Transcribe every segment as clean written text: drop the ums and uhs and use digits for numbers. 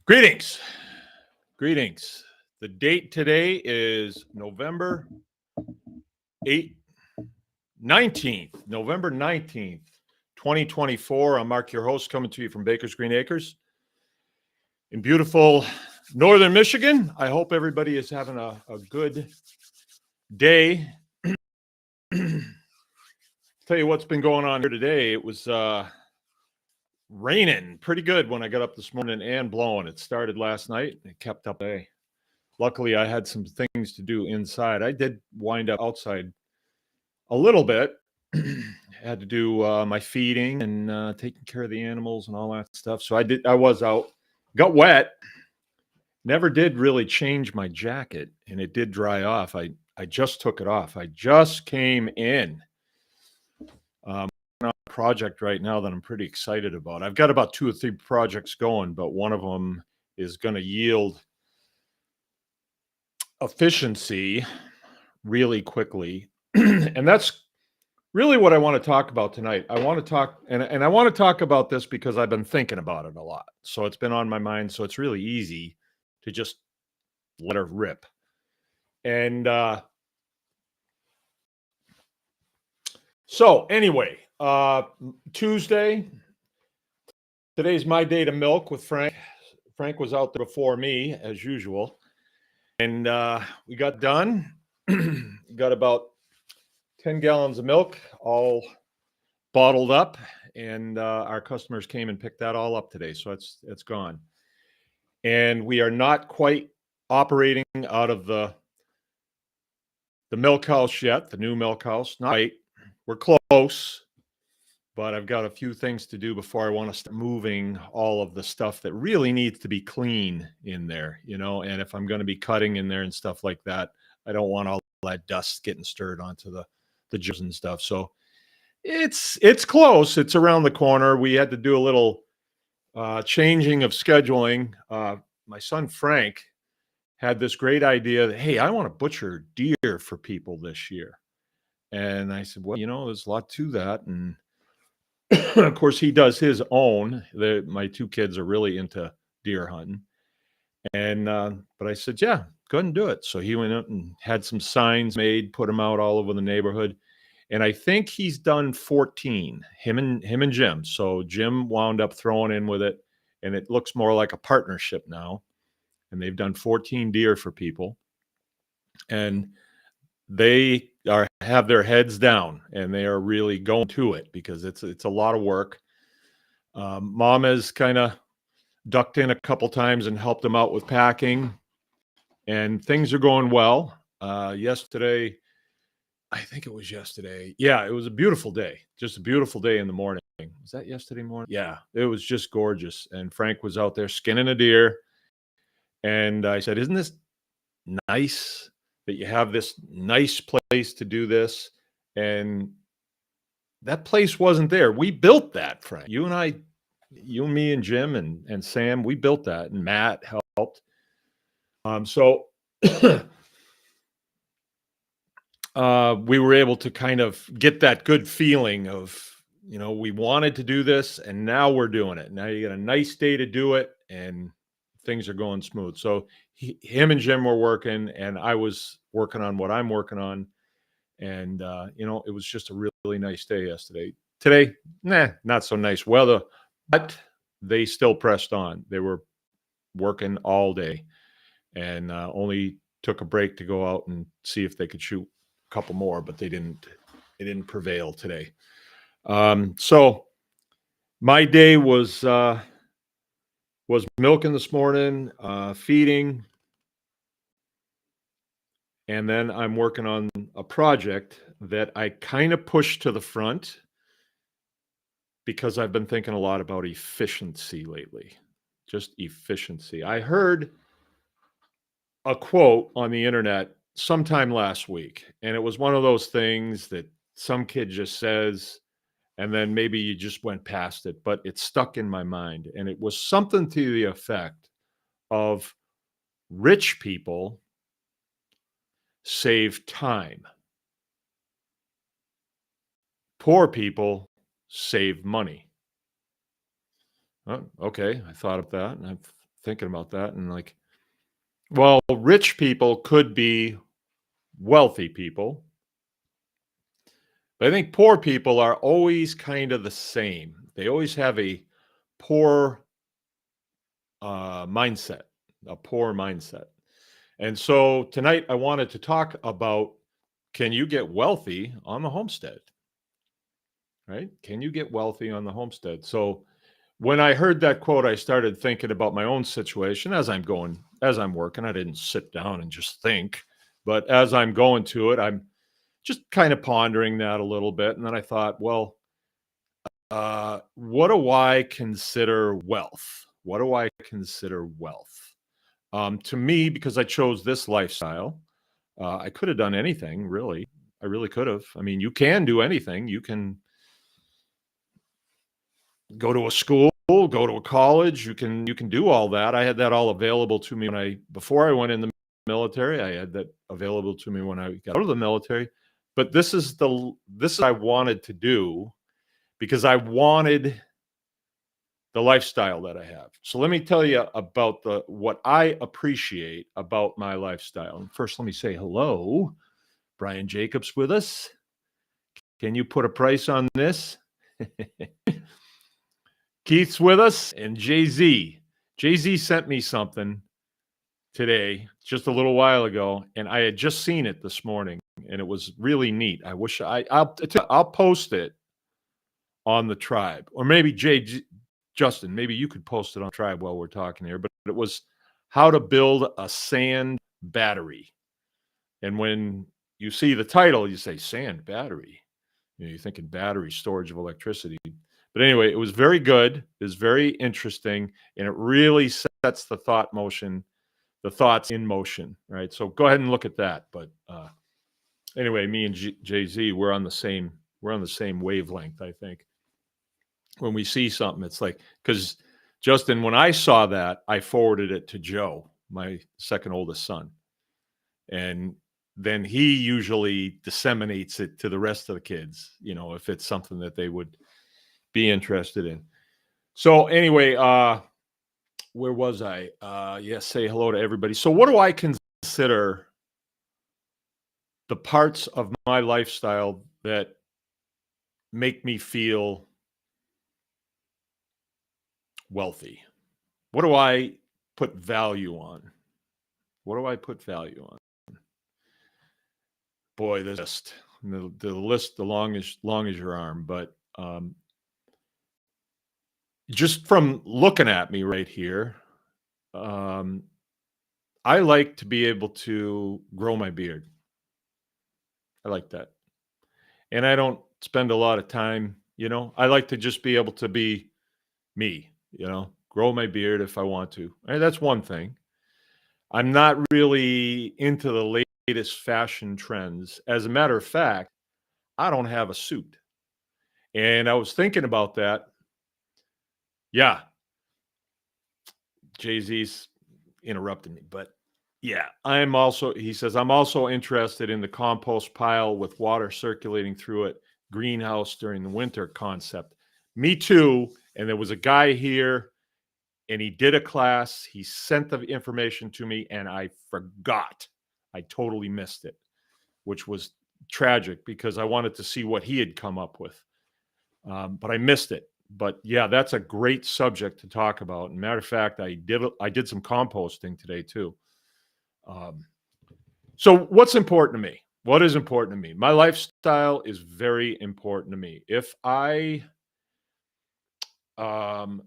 Greetings. Greetings. The date today is November 19th, 2024. I'm Mark, your host, coming to you from Baker's Green Acres in beautiful northern Michigan. I hope everybody is having a good day. Tell you what's been going on here today. It was raining pretty good when I got up this morning and blowing. It started last night and it kept up today. Luckily, I had some things to do inside. I did wind up outside a little bit. Had to do my feeding and taking care of the animals and all that stuff. So I was out, got wet. Never did really change my jacket, and it did dry off. I just took it off. I just came in. On a project right now that I'm pretty excited about. I've got about 2 or 3 projects going, but one of them is going to yield efficiency really quickly. And that's really what I want to talk about tonight. I want to talk, and I want to talk about this because I've been thinking about it a lot. So it's been on my mind. So it's really easy to just let her rip. And so anyway, Tuesday, today's my day to milk with Frank. Frank was out there before me, as usual. And we got done. Got about 10 gallons of milk, all bottled up, and our customers came and picked that all up today. So it's gone. And we are not quite operating out of the milk house yet, the new milk house. Not quite. We're close, but I've got a few things to do before I want to start moving all of the stuff that really needs to be clean in there, and if I'm going to be cutting in there and stuff like that, I don't want all that dust getting stirred onto the jars and stuff. So it's close. It's around the corner. We had to do a little changing of scheduling. My son Frank had this great idea that, hey, I want to butcher deer for people this year. And I said, well, there's a lot to that. And of course, he does his own. My 2 kids are really into deer hunting. And but I said, yeah, go ahead and do it. So he went out and had some signs made, put them out all over the neighborhood. And I think he's done 14, him and Jim. So Jim wound up throwing in with it, and it looks more like a partnership now. And they've done 14 deer for people. And they have their heads down, and they are really going to it because it's a lot of work. Mom has kind of ducked in a couple times and helped them out with packing, and things are going well. Yesterday, I think it was yesterday. Yeah, it was a beautiful day. Just a beautiful day in the morning. Was that yesterday morning? Yeah, it was just gorgeous. And Frank was out there skinning a deer. And I said, isn't this nice that you have this nice place to do this? And that place wasn't there. We built that, Frank. You and me and Jim and Sam, we built that, and Matt helped. So we were able to kind of get that good feeling of, we wanted to do this, and now we're doing it. Now you get a nice day to do it, and things are going smooth. So him and Jim were working, and I was working on what I'm working on. And, it was just a really nice day yesterday. Today, not so nice weather, but they still pressed on. They were working all day, and only took a break to go out and see if they could shoot a couple more, but they didn't prevail today. So my day was milking this morning, feeding, and then I'm working on a project that I kind of pushed to the front because I've been thinking a lot about efficiency lately. Just efficiency. I heard a quote on the internet sometime last week, and it was one of those things that some kid just says, and then maybe you just went past it, but it stuck in my mind. And it was something to the effect of rich people save time. Poor people save money. Oh, okay, I thought of that, and I've thinking about that and like, well, rich people could be wealthy people, but I think poor people are always kind of the same. They always have a poor mindset, a poor mindset. And so tonight I wanted to talk about, can you get wealthy on the homestead? Right? Can you get wealthy on the homestead? So when I heard that quote, I started thinking about my own situation as I'm working. I didn't sit down and just think, but as I'm going to it, I'm just kind of pondering that a little bit. And then I thought, well, what do I consider wealth? What do I consider wealth? To me, because I chose this lifestyle, I could have done anything, really. I really could have. I mean, you can do anything. You can go to a school, go to a college. You can do all that. I had that all available to me before I went in the military. I had that available to me when I got out of the military. But this is what I wanted to do because I wanted the lifestyle that I have. So let me tell you about what I appreciate about my lifestyle. And first, let me say hello. Brian Jacobs with us. Can you put a price on this? Keith's with us, and Jay-Z. Jay-Z sent me something today, just a little while ago, and I had just seen it this morning, and it was really neat. I wish I'll post it on the tribe, or maybe Justin, maybe you could post it on tribe while we're talking here. But it was how to build a sand battery, and when you see the title, you say sand battery. You're thinking battery storage of electricity. But anyway, it was very good. It was very interesting, and it really sets the thoughts in motion, right? So go ahead and look at that. But anyway, me and Jay-Z, we're on the same wavelength, I think. When we see something, it's like, because Justin, when I saw that, I forwarded it to Joe, my second oldest son, and then he usually disseminates it to the rest of the kids, if it's something that they would be interested in. So anyway, where was I? Yes, say hello to everybody. So what do I consider the parts of my lifestyle that make me feel wealthy? What do I put value on? What do I put value on? Boy, the list, the long as your arm. But just from looking at me right here, I like to be able to grow my beard. I like that. And I don't spend a lot of time, I like to just be able to be me, grow my beard if I want to. And that's one thing. I'm not really into the latest fashion trends. As a matter of fact, I don't have a suit. And I was thinking about that. Yeah. Jay-Z's interrupting me, but yeah, he says, I'm also interested in the compost pile with water circulating through it, greenhouse during the winter concept. Me too. And there was a guy here and he did a class. He sent the information to me and I forgot. I totally missed it, which was tragic because I wanted to see what he had come up with. But I missed it. But yeah, that's a great subject to talk about. And matter of fact, I did some composting today too. So what's important to me? What is important to me? My lifestyle is very important to me. If I am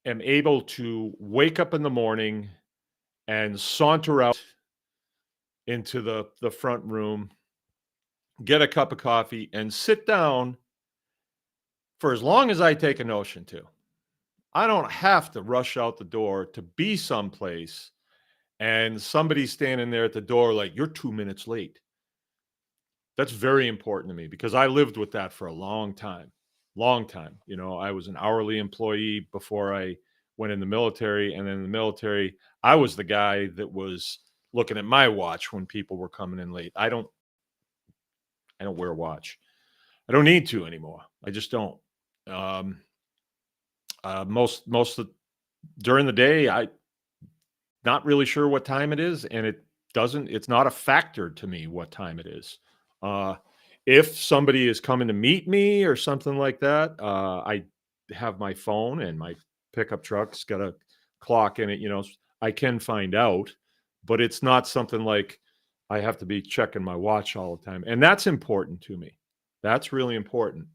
able to wake up in the morning and saunter out into the front room, get a cup of coffee, and sit down for as long as I take a notion to. I don't have to rush out the door to be someplace and somebody's standing there at the door like, you're 2 minutes late. That's very important to me because I lived with that for a long time. I was an hourly employee before I went in the military. And then in the military, I was the guy that was looking at my watch when people were coming in late. I don't wear a watch. I don't need to anymore. I just don't. Most during the day, not really sure what time it is, and it's not a factor to me what time it is. Uh, if somebody is coming to meet me or something like that, I have my phone and my pickup truck's got a clock in it, I can find out, but it's not something like I have to be checking my watch all the time. And that's important to me. That's really important.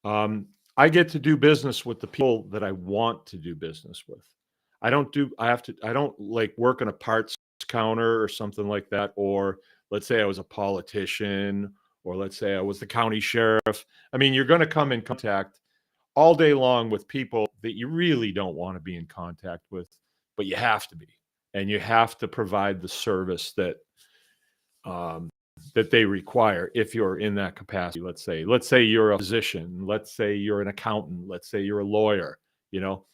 I get to do business with the people that I want to do business with. I don't like work on a parts counter or something like that. Or let's say I was a politician, or let's say I was the county sheriff. I mean, you're going to come in contact all day long with people that you really don't want to be in contact with, but you have to be. And you have to provide the service um, that they require if you're in that capacity. Let's say you're a physician, let's say you're an accountant, let's say you're a lawyer. You know,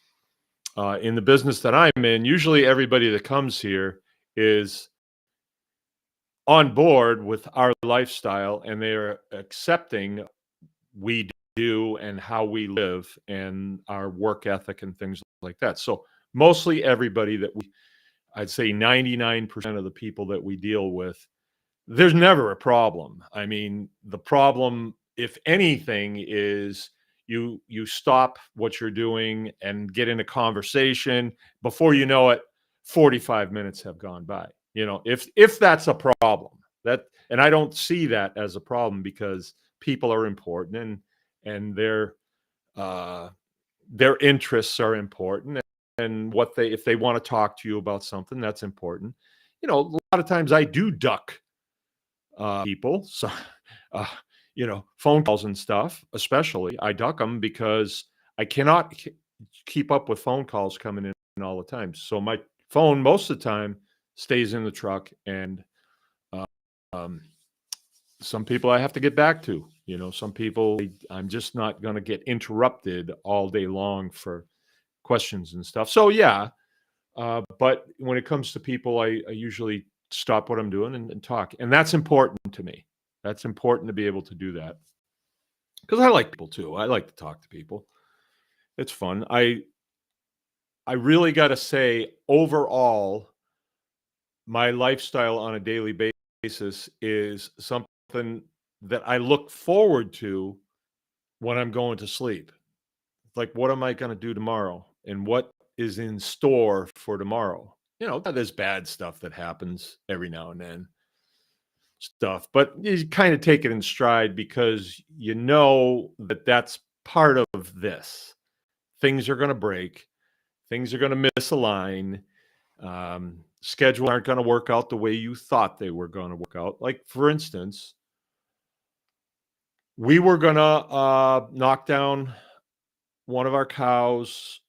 in the business that I'm in, usually everybody that comes here is on board with our lifestyle, and they are accepting we do and how we live and our work ethic and things like that. So mostly everybody I'd say 99% of the people that we deal with, there's never a problem. I mean, the problem, if anything, is you stop what you're doing and get in a conversation. Before you know it, 45 minutes have gone by. If that's a problem, and I don't see that as a problem, because people are important, and their interests are important, and if they want to talk to you about something, that's important. A lot of times I do duck people. So, uh, phone calls and stuff, especially, I duck them because I cannot keep up with phone calls coming in all the time. So my phone, most of the time, stays in the truck, and uh, um, some people I have to get back to. Some people, I'm just not going to get interrupted all day long for questions and stuff. So yeah, but when it comes to people, I usually stop what I'm doing and talk. And that's important to me. That's important to be able to do that, because I like people too. I like to talk to people. It's fun. I really got to say, overall, my lifestyle on a daily basis is something that I look forward to when I'm going to sleep. Like, what am I going to do tomorrow? And what is in store for tomorrow? There's bad stuff that happens every now and then, but you kind of take it in stride, because that's part of this. Things are going to break. Things are going to misalign. Schedules aren't going to work out the way you thought they were going to work out. Like, for instance, we were going to knock down one of our cows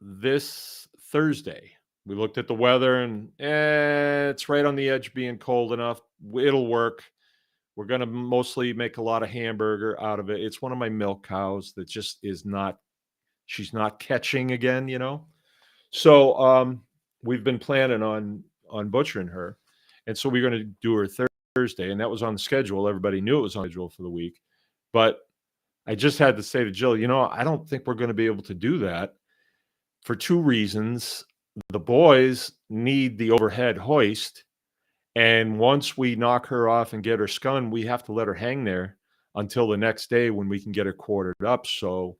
this Thursday. We looked at the weather, and it's right on the edge of being cold enough. It'll work. We're going to mostly make a lot of hamburger out of it. It's one of my milk cows that just she's not catching again, So we've been planning on butchering her. And so we're going to do her Thursday, and that was on the schedule. Everybody knew it was on the schedule for the week. But I just had to say to Jill, I don't think we're going to be able to do that for two reasons. The boys need the overhead hoist, and once we knock her off and get her scun, we have to let her hang there until the next day when we can get her quartered up. So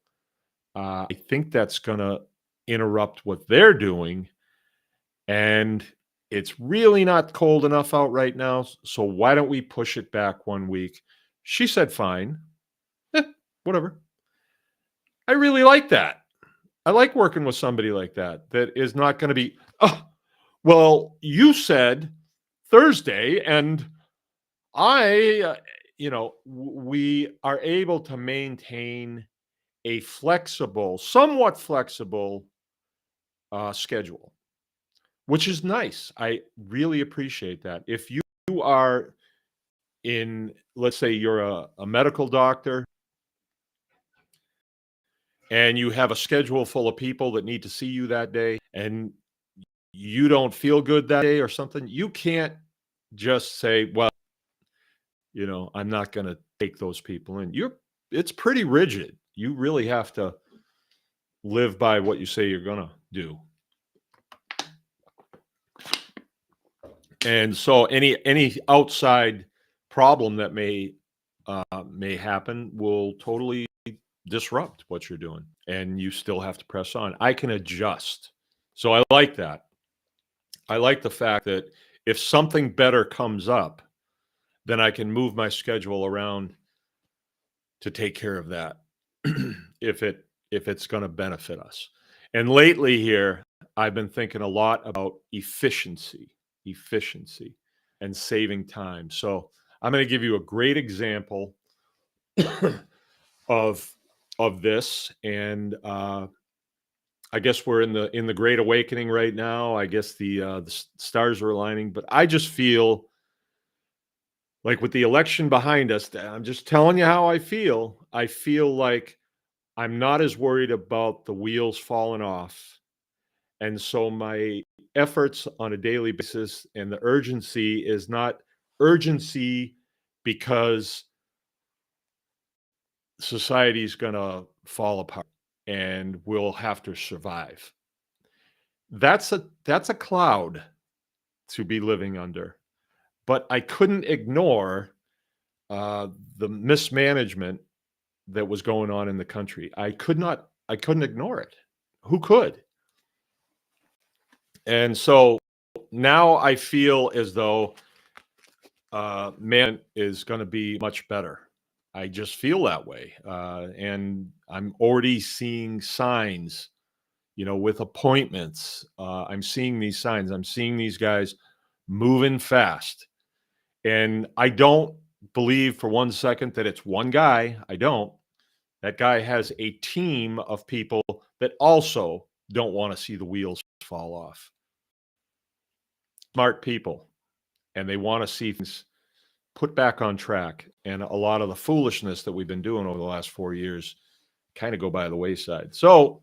I think that's going to interrupt what they're doing, and it's really not cold enough out right now. So why don't we push it back 1 week? She said, fine. Whatever. I really like that. I like working with somebody like that is not going to be, oh, well, you said Thursday, and we are able to maintain a somewhat flexible schedule, which is nice. I really appreciate that. If you are let's say you're a medical doctor, and you have a schedule full of people that need to see you that day, and you don't feel good that day or something, you can't just say, well, I'm not going to take those people in. It's pretty rigid. You really have to live by what you say you're going to do. And so any outside problem that may happen will totally disrupt what you're doing, and you still have to press on. I can adjust. So I like that. I like the fact that if something better comes up, then I can move my schedule around to take care of that if it's going to benefit us. And lately here, I've been thinking a lot about efficiency and saving time. So I'm going to give you a great example of this, and I guess we're in the great awakening right now. I guess the stars are aligning, but I just feel like with the election behind us, I'm just telling you how I feel. I feel like I'm not as worried about the wheels falling off. And so my efforts on a daily basis and the urgency is not urgency because society's going to fall apart and we'll have to survive. That's a cloud to be living under. But I couldn't ignore the mismanagement that was going on in the country. I couldn't ignore it. Who could? And so now I feel as though man is going to be much better. I just feel that way. And I'm already seeing signs, with appointments. I'm seeing these signs. I'm seeing these guys moving fast. And I don't believe for one second that it's one guy. I don't. That guy has a team of people that also don't want to see the wheels fall off. Smart people. And they want to see things put back on track. And a lot of the foolishness that we've been doing over the last 4 years kind of go by the wayside. So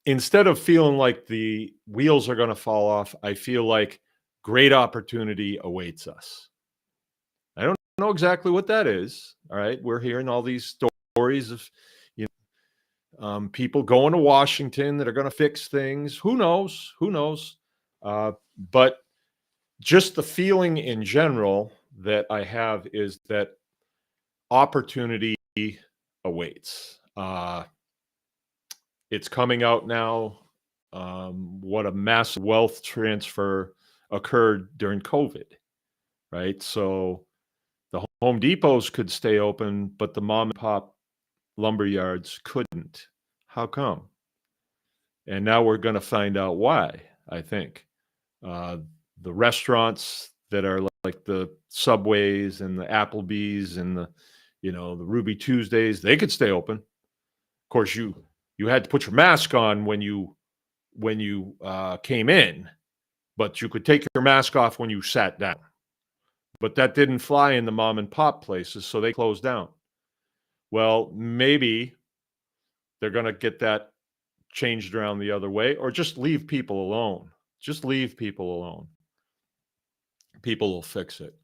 instead of feeling like the wheels are going to fall off, I feel like great opportunity awaits us. I don't know exactly what that is. All right. We're hearing all these stories of, people going to Washington that are going to fix things. Who knows? Who knows? But just the feeling in general that I have is that opportunity awaits. It's coming out now. What a massive wealth transfer occurred during COVID, right? So the Home Depots could stay open, but the mom and pop lumber yards couldn't. How come? And now we're going to find out why, I think. The restaurants that are like the Subways and the Applebee's and the Ruby Tuesdays, they could stay open. Of course, you had to put your mask on when you came in, but you could take your mask off when you sat down. But that didn't fly in the mom and pop places, so they closed down. Well, maybe they're going to get that changed around the other way, or just leave people alone. Just leave people alone. People will fix it.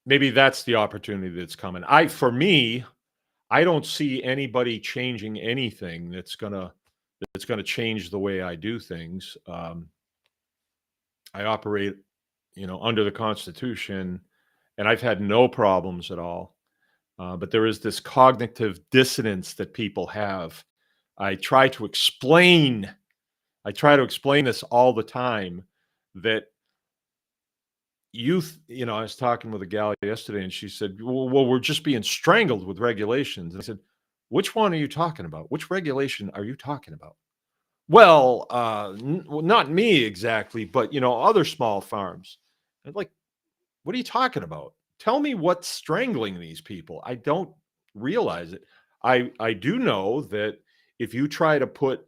Maybe that's the opportunity that's coming. For me, I don't see anybody changing anything that's gonna change the way I do things. I operate, under the Constitution, and I've had no problems at all. But there is this cognitive dissonance that people have. I try to explain this all the time, that youth, I was talking with a gal yesterday and she said, well, we're just being strangled with regulations. And I said, which one are you talking about? Which regulation are you talking about? Well, not me exactly, but, other small farms. I'm like, what are you talking about? Tell me what's strangling these people. I don't realize it. I do know that if you try to put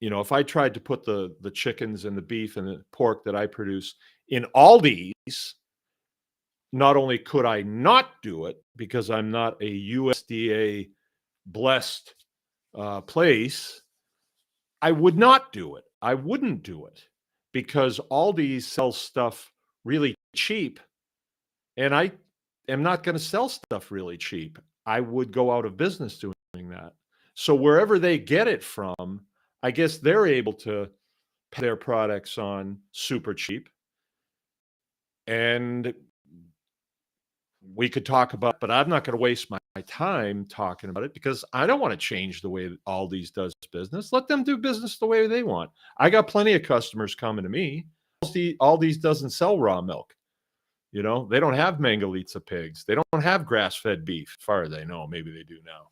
if I tried to put the chickens and the beef and the pork that I produce in Aldi's, not only could I not do it because I'm not a USDA blessed place, I would not do it. I wouldn't do it because Aldi's sells stuff really cheap, and I am not going to sell stuff really cheap. I would go out of business doing that. So wherever they get it from, I guess they're able to their products on super cheap, and we could talk about, but I'm not going to waste my time talking about it because I don't want to change the way that Aldi's does business. Let them do business the way they want. I got plenty of customers coming to me. Aldi's doesn't sell raw milk. You know, they don't have Mangalitsa pigs. They don't have grass-fed beef, as far as I know. Maybe they do now.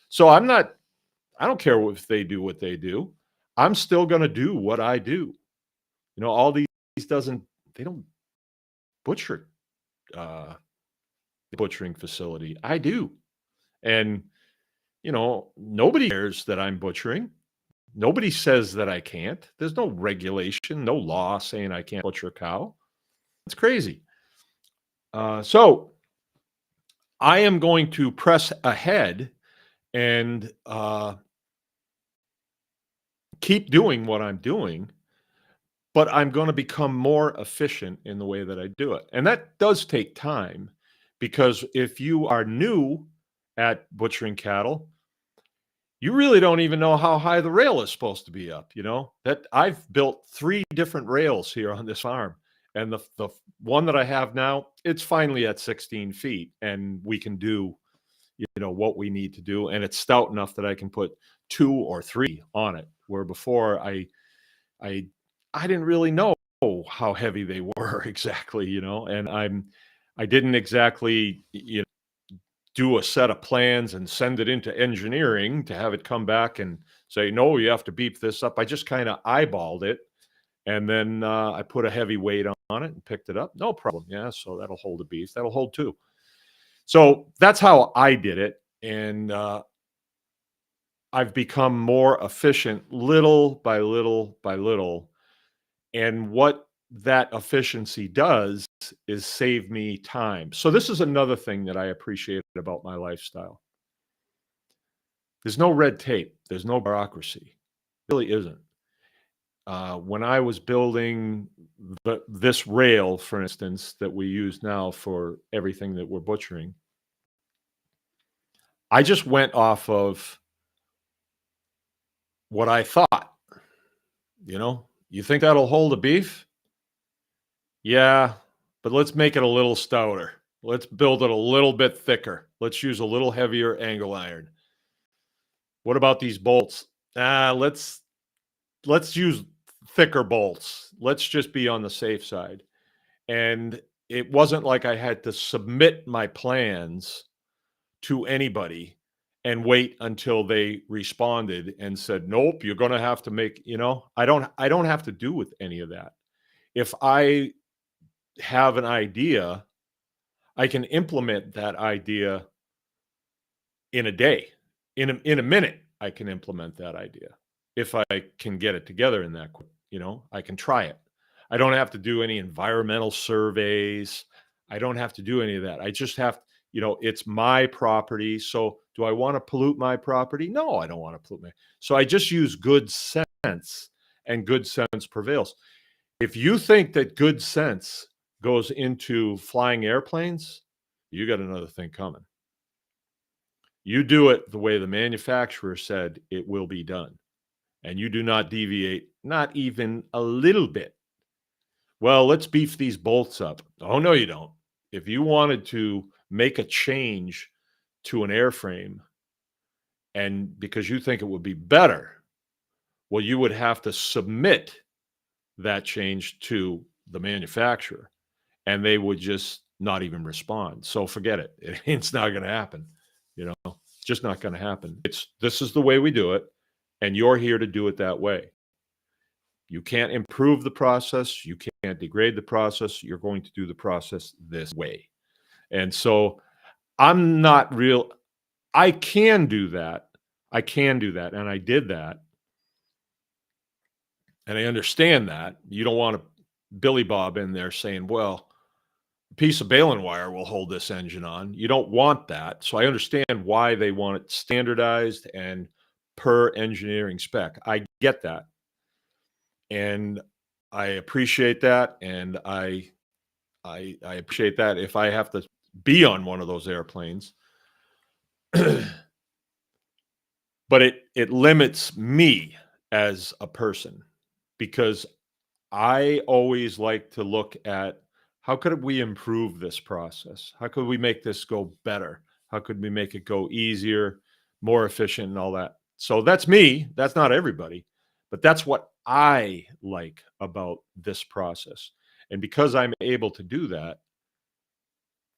So I don't care if they do what they do. I'm still going to do what I do. You know, Aldi's they don't butcher uh, butchering facility. I do. And, you know, nobody cares that I'm butchering. Nobody says that I can't. There's no regulation, no law saying I can't butcher a cow. It's crazy. So I am going to press ahead and keep doing what I'm doing, but I'm going to become more efficient in the way that I do it. And that does take time because if you are new at butchering cattle, you really don't even know how high the rail is supposed to be up. You know, that I've built 3 different rails here on this farm. And the one that I have now, it's finally at 16 feet and we can do, you know, what we need to do. And it's stout enough that I can put 2 or 3 on it, where before I didn't really know how heavy they were exactly, you know, and I didn't exactly, you know, do a set of plans and send it into engineering to have it come back and say, no, you have to beef this up. I just kind of eyeballed it. And then I put a heavy weight on it and picked it up. No problem. Yeah. So that'll hold a beef. That'll hold 2. So that's how I did it. And I've become more efficient little by little by little. And what that efficiency does is save me time. So this is another thing that I appreciate about my lifestyle. There's no red tape. There's no bureaucracy. There really isn't. When I was building this rail, for instance, that we use now for everything that we're butchering, I just went off of what I thought. You know, you think that'll hold a beef? Yeah, but let's make it a little stouter. Let's build it a little bit thicker. Let's use a little heavier angle iron. What about these bolts? Let's use thicker bolts. Let's just be on the safe side. And it wasn't like I had to submit my plans to anybody and wait until they responded and said, "Nope, you're going to have to make," you know, I don't have to do with any of that. If I have an idea, I can implement that idea in a day. In a minute, I can implement that idea. If I can get it together in that quick, you know, I can try it. I don't have to do any environmental surveys. I don't have to do any of that. I just have, you know, it's my property. So do I want to pollute my property? No, I don't want to pollute my. So I just use good sense, and good sense prevails. If you think that good sense goes into flying airplanes, you got another thing coming. You do it the way the manufacturer said it will be done, and you do not deviate, not even a little bit. Well, let's beef these bolts up. Oh, no, you don't. If you wanted to make a change to an airframe, and because you think it would be better, well, you would have to submit that change to the manufacturer, and they would just not even respond. So forget it. It's not going to happen. You know, just not going to happen. This is the way we do it, and you're here to do it that way. You can't improve the process. You can't degrade the process. You're going to do the process this way. And so I'm not real. I can do that. I can do that. And I did that. And I understand that. You don't want to Billy Bob in there saying, well, a piece of baling wire will hold this engine on. You don't want that. So I understand why they want it standardized and per engineering spec. I get that. And I appreciate that. And I appreciate that if I have to be on one of those airplanes. But it limits me as a person. because I always like to look at how could we improve this process? How could we make this go better? How could we make it go easier, more efficient, and all that? So that's me. That's not everybody, but that's what I like about this process. And because I'm able to do that,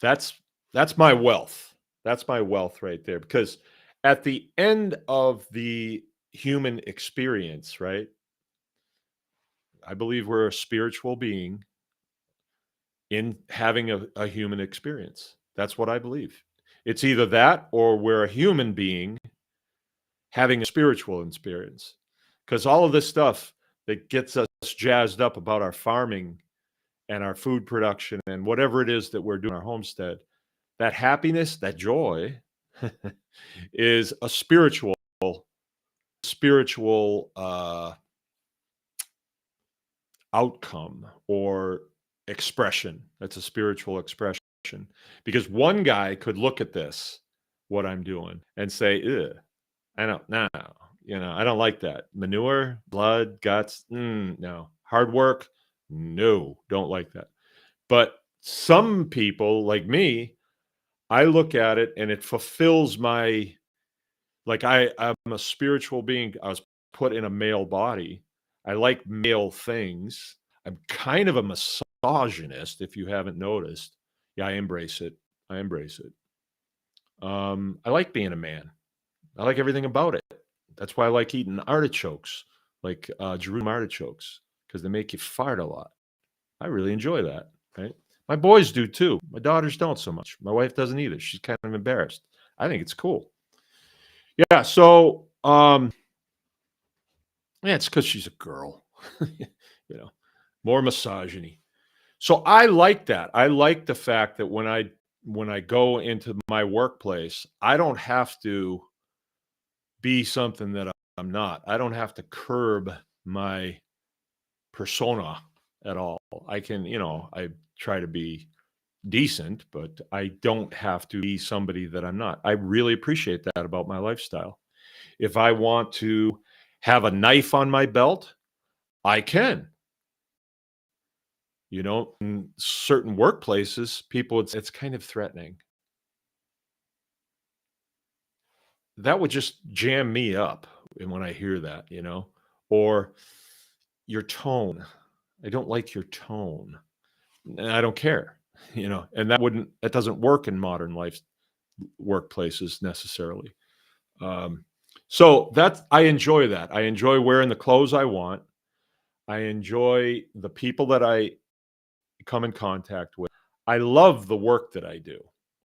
that's that's my wealth. That's my wealth right there. Because at the end of the human experience, right? I believe we're a spiritual being in having a human experience. That's what I believe. It's either that or we're a human being having a spiritual experience. Because all of this stuff that gets us jazzed up about our farming and our food production and whatever it is that we're doing in our homestead, that happiness, that joy is a spiritual outcome or expression. That's a spiritual expression. Because one guy could look at this, what I'm doing, and say, "Ugh, I don't know, I don't like that. Manure, blood, guts, no. Hard work, no, don't like that." But some people like me, I look at it and it fulfills my like I'm a spiritual being. I was put in a male body. I like male things. I'm kind of a misogynist, if you haven't noticed. Yeah, I embrace it. I embrace it. I like being a man. I like everything about it. That's why I like eating artichokes, like Jerusalem artichokes, because they make you fart a lot. I really enjoy that. Right? My boys do too. My daughters don't so much. My wife doesn't either. She's kind of embarrassed. I think it's cool. Yeah. So, yeah, it's because she's a girl. you know, more misogyny. So I like that. I like the fact that when I go into my workplace, I don't have to be something that I'm not. I don't have to curb my persona at all. I can, I try to be decent, but I don't have to be somebody that I'm not. I really appreciate that about my lifestyle. If I want to have a knife on my belt, I can. In certain workplaces, people, it's kind of threatening. That would just jam me up and when I hear that, or your tone. I don't like your tone. And I don't care, and that doesn't work in modern life workplaces necessarily. Um, so I enjoy that. I enjoy wearing the clothes I want. I enjoy the people that I come in contact with. I love the work that I do.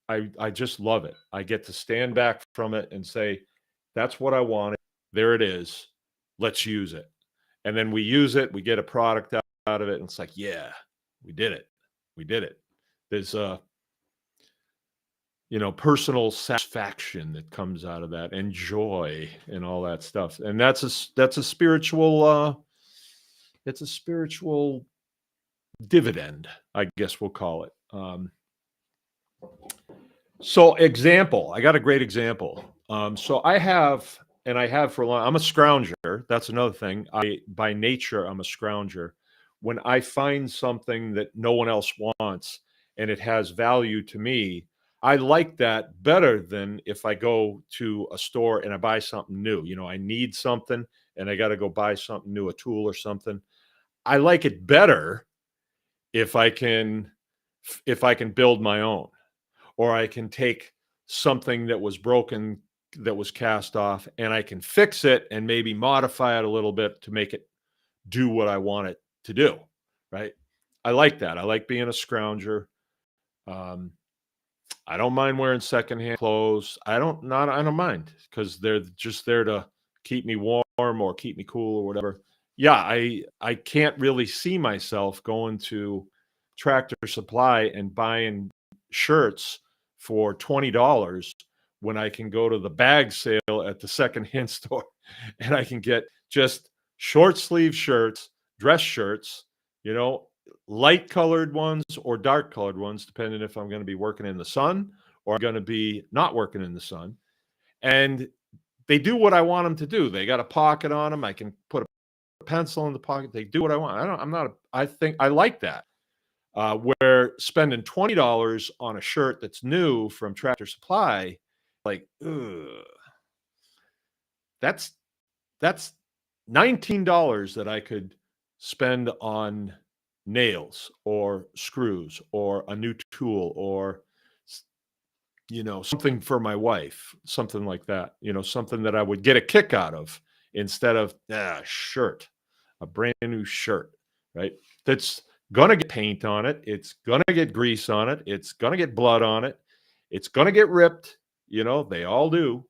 I just love it. I get to stand back from it and say, "That's what I wanted. There it is. Let's use it." And then we use it. We get a product out of it, and it's like, "Yeah, we did it. We did it." There's personal satisfaction that comes out of that, and joy, and all that stuff. And that's a spiritual. It's a spiritual dividend, I guess we'll call it. So example, I got a great example. So I have for a long, I'm a scrounger. That's another thing. By nature, I'm a scrounger. When I find something that no one else wants and it has value to me, I like that better than if I go to a store and I buy something new. I need something and I got to go buy something new, a tool or something. I like it better if I can build my own, or I can take something that was broken, that was cast off, and I can fix it and maybe modify it a little bit to make it do what I want it to do. Right. I like that. I like being a scrounger. Um, I don't mind wearing secondhand clothes. I don't mind because they're just there to keep me warm or keep me cool or whatever. Yeah, I can't really see myself going to Tractor Supply and buying shirts for $20 when I can go to the bag sale at the secondhand store and I can get just short sleeve shirts, dress shirts, you know, light colored ones or dark colored ones, depending if I'm going to be working in the sun or I'm going to be not working in the sun. And they do what I want them to do. They got a pocket on them. I can put a a pencil in the pocket. They do what I want. I think I like that. Where spending $20 on a shirt that's new from Tractor Supply, like, ugh, that's that's $19 that I could spend on nails or screws or a new tool or something for my wife, something like that, something that I would get a kick out of instead of shirt, a brand new shirt, right? That's gonna get paint on it, it's gonna get grease on it, it's gonna get blood on it, it's gonna get ripped, they all do.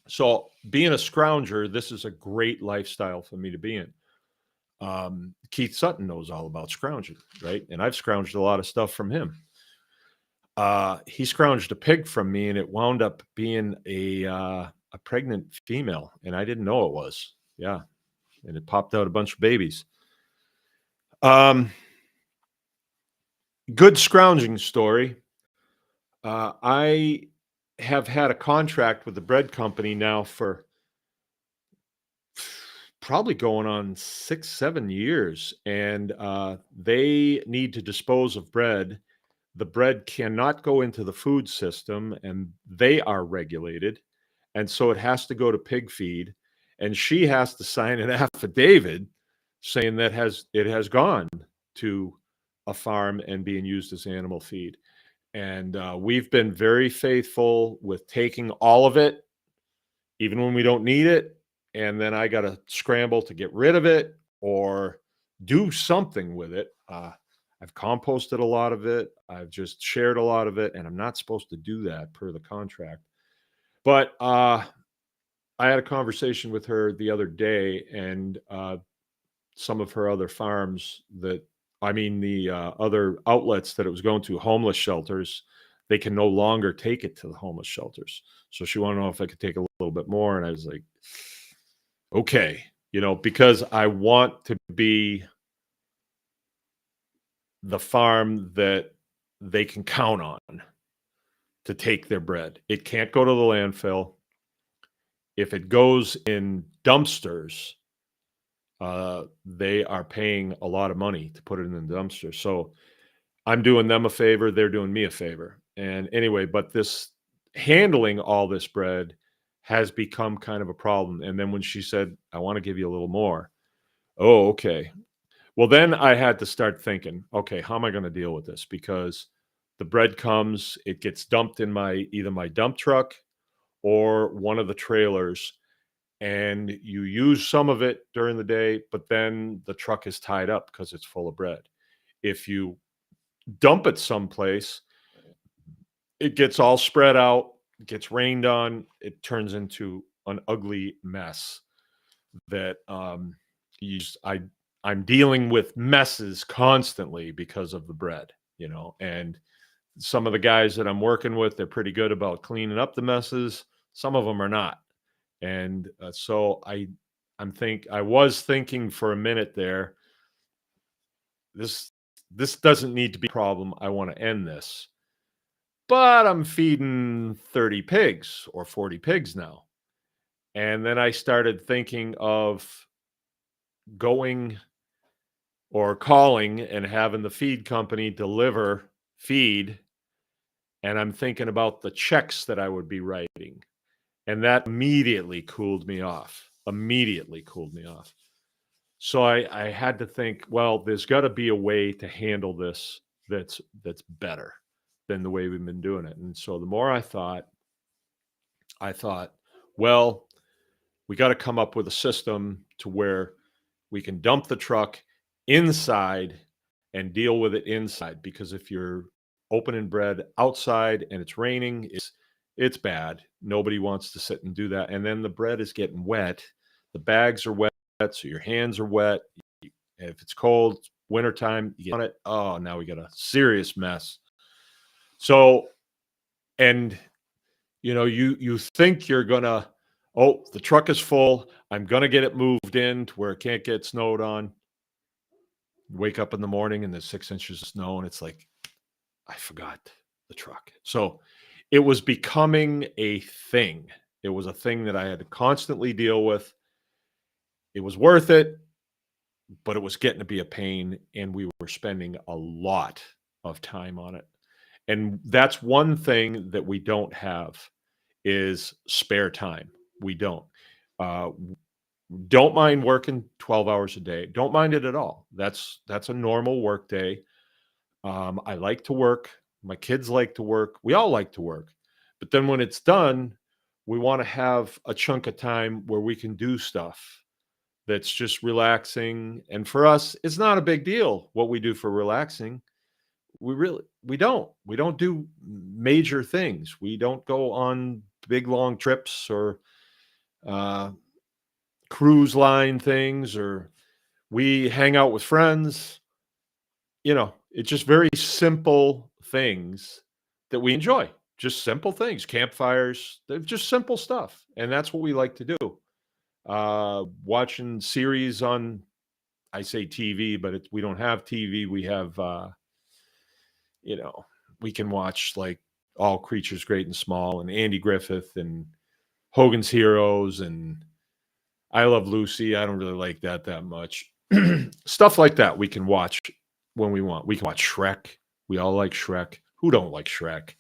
So being a scrounger, this is a great lifestyle for me to be in. Keith Sutton knows all about scrounging, right? And I've scrounged a lot of stuff from him. He scrounged a pig from me, and it wound up being a pregnant female, and I didn't know it was. Yeah, and it popped out a bunch of babies. Good scrounging story. I have had a contract with the bread company now for probably going on 6, 7 years, and they need to dispose of bread. The bread cannot go into the food system, and they are regulated, and so it has to go to pig feed, and she has to sign an affidavit saying that it has gone to a farm and being used as animal feed. And we've been very faithful with taking all of it, even when we don't need it, and then I got to scramble to get rid of it or do something with it. I've composted a lot of it. I've just shared a lot of it, and I'm not supposed to do that per the contract. But I had a conversation with her the other day, and some of her other farms the other outlets that it was going to, homeless shelters, they can no longer take it to the homeless shelters. So she wanted to know if I could take a little bit more. And I was like, okay, because I want to be the farm that they can count on to take their bread. It can't go to the landfill. If it goes in dumpsters, they are paying a lot of money to put it in the dumpster. So I'm doing them a favor. They're doing me a favor. And anyway, but this handling all this bread has become kind of a problem. And then when she said, I want to give you a little more. Oh, okay. Well, then I had to start thinking, okay, how am I going to deal with this? Because the bread comes, it gets dumped in either my dump truck or one of the trailers, and you use some of it during the day, but then the truck is tied up because it's full of bread. If you dump it someplace, it gets all spread out, gets rained on, it turns into an ugly mess that I'm dealing with messes constantly because of the bread, and some of the guys that I'm working with, they're pretty good about cleaning up the messes. Some of them are not. And so I was thinking for a minute there, this doesn't need to be a problem. I want to end this. But I'm feeding 30 pigs or 40 pigs now. And then I started thinking of going or calling and having the feed company deliver feed. And I'm thinking about the checks that I would be writing. And that immediately cooled me off. So I had to think, well, there's got to be a way to handle this that's better than the way we've been doing it. And so the more I thought, well, we got to come up with a system to where we can dump the truck inside and deal with it inside. Because if you're opening bread outside and it's raining, it's bad. Nobody wants to sit and do that. And then the bread is getting wet. The bags are wet, so your hands are wet. If it's cold, wintertime, you get on it. Oh, now we got a serious mess. So, and you think you're gonna, oh, the truck is full. I'm gonna get it moved in to where it can't get snowed on. You wake up in the morning and there's 6 inches of snow, and it's like, I forgot the truck. So it was becoming a thing. It was a thing that I had to constantly deal with. it was worth it, but it was getting to be a pain, and we were spending a lot of time on it. And that's one thing that we don't have is spare time. We Uh, don't mind working 12 hours a day. Don't mind it at all. That's a normal work day. I like to work. My kids like to work. We all like to work. But then when it's done, we want to have a chunk of time where we can do stuff that's just relaxing. And for us, it's not a big deal what we do for relaxing. We don't do major things. We don't go on big long trips or uh, cruise line things, or we hang out with friends. It's just very simple things that we enjoy. Just simple things, campfires, they're just simple stuff. And that's what we like to do. Watching series on, I say TV, but we don't have TV. We have, you know, we can watch like All Creatures Great and Small and Andy Griffith and Hogan's Heroes and I Love Lucy. I don't really like that much. Stuff like that we can watch when we want. We can watch Shrek. We all like Shrek. Who don't like Shrek?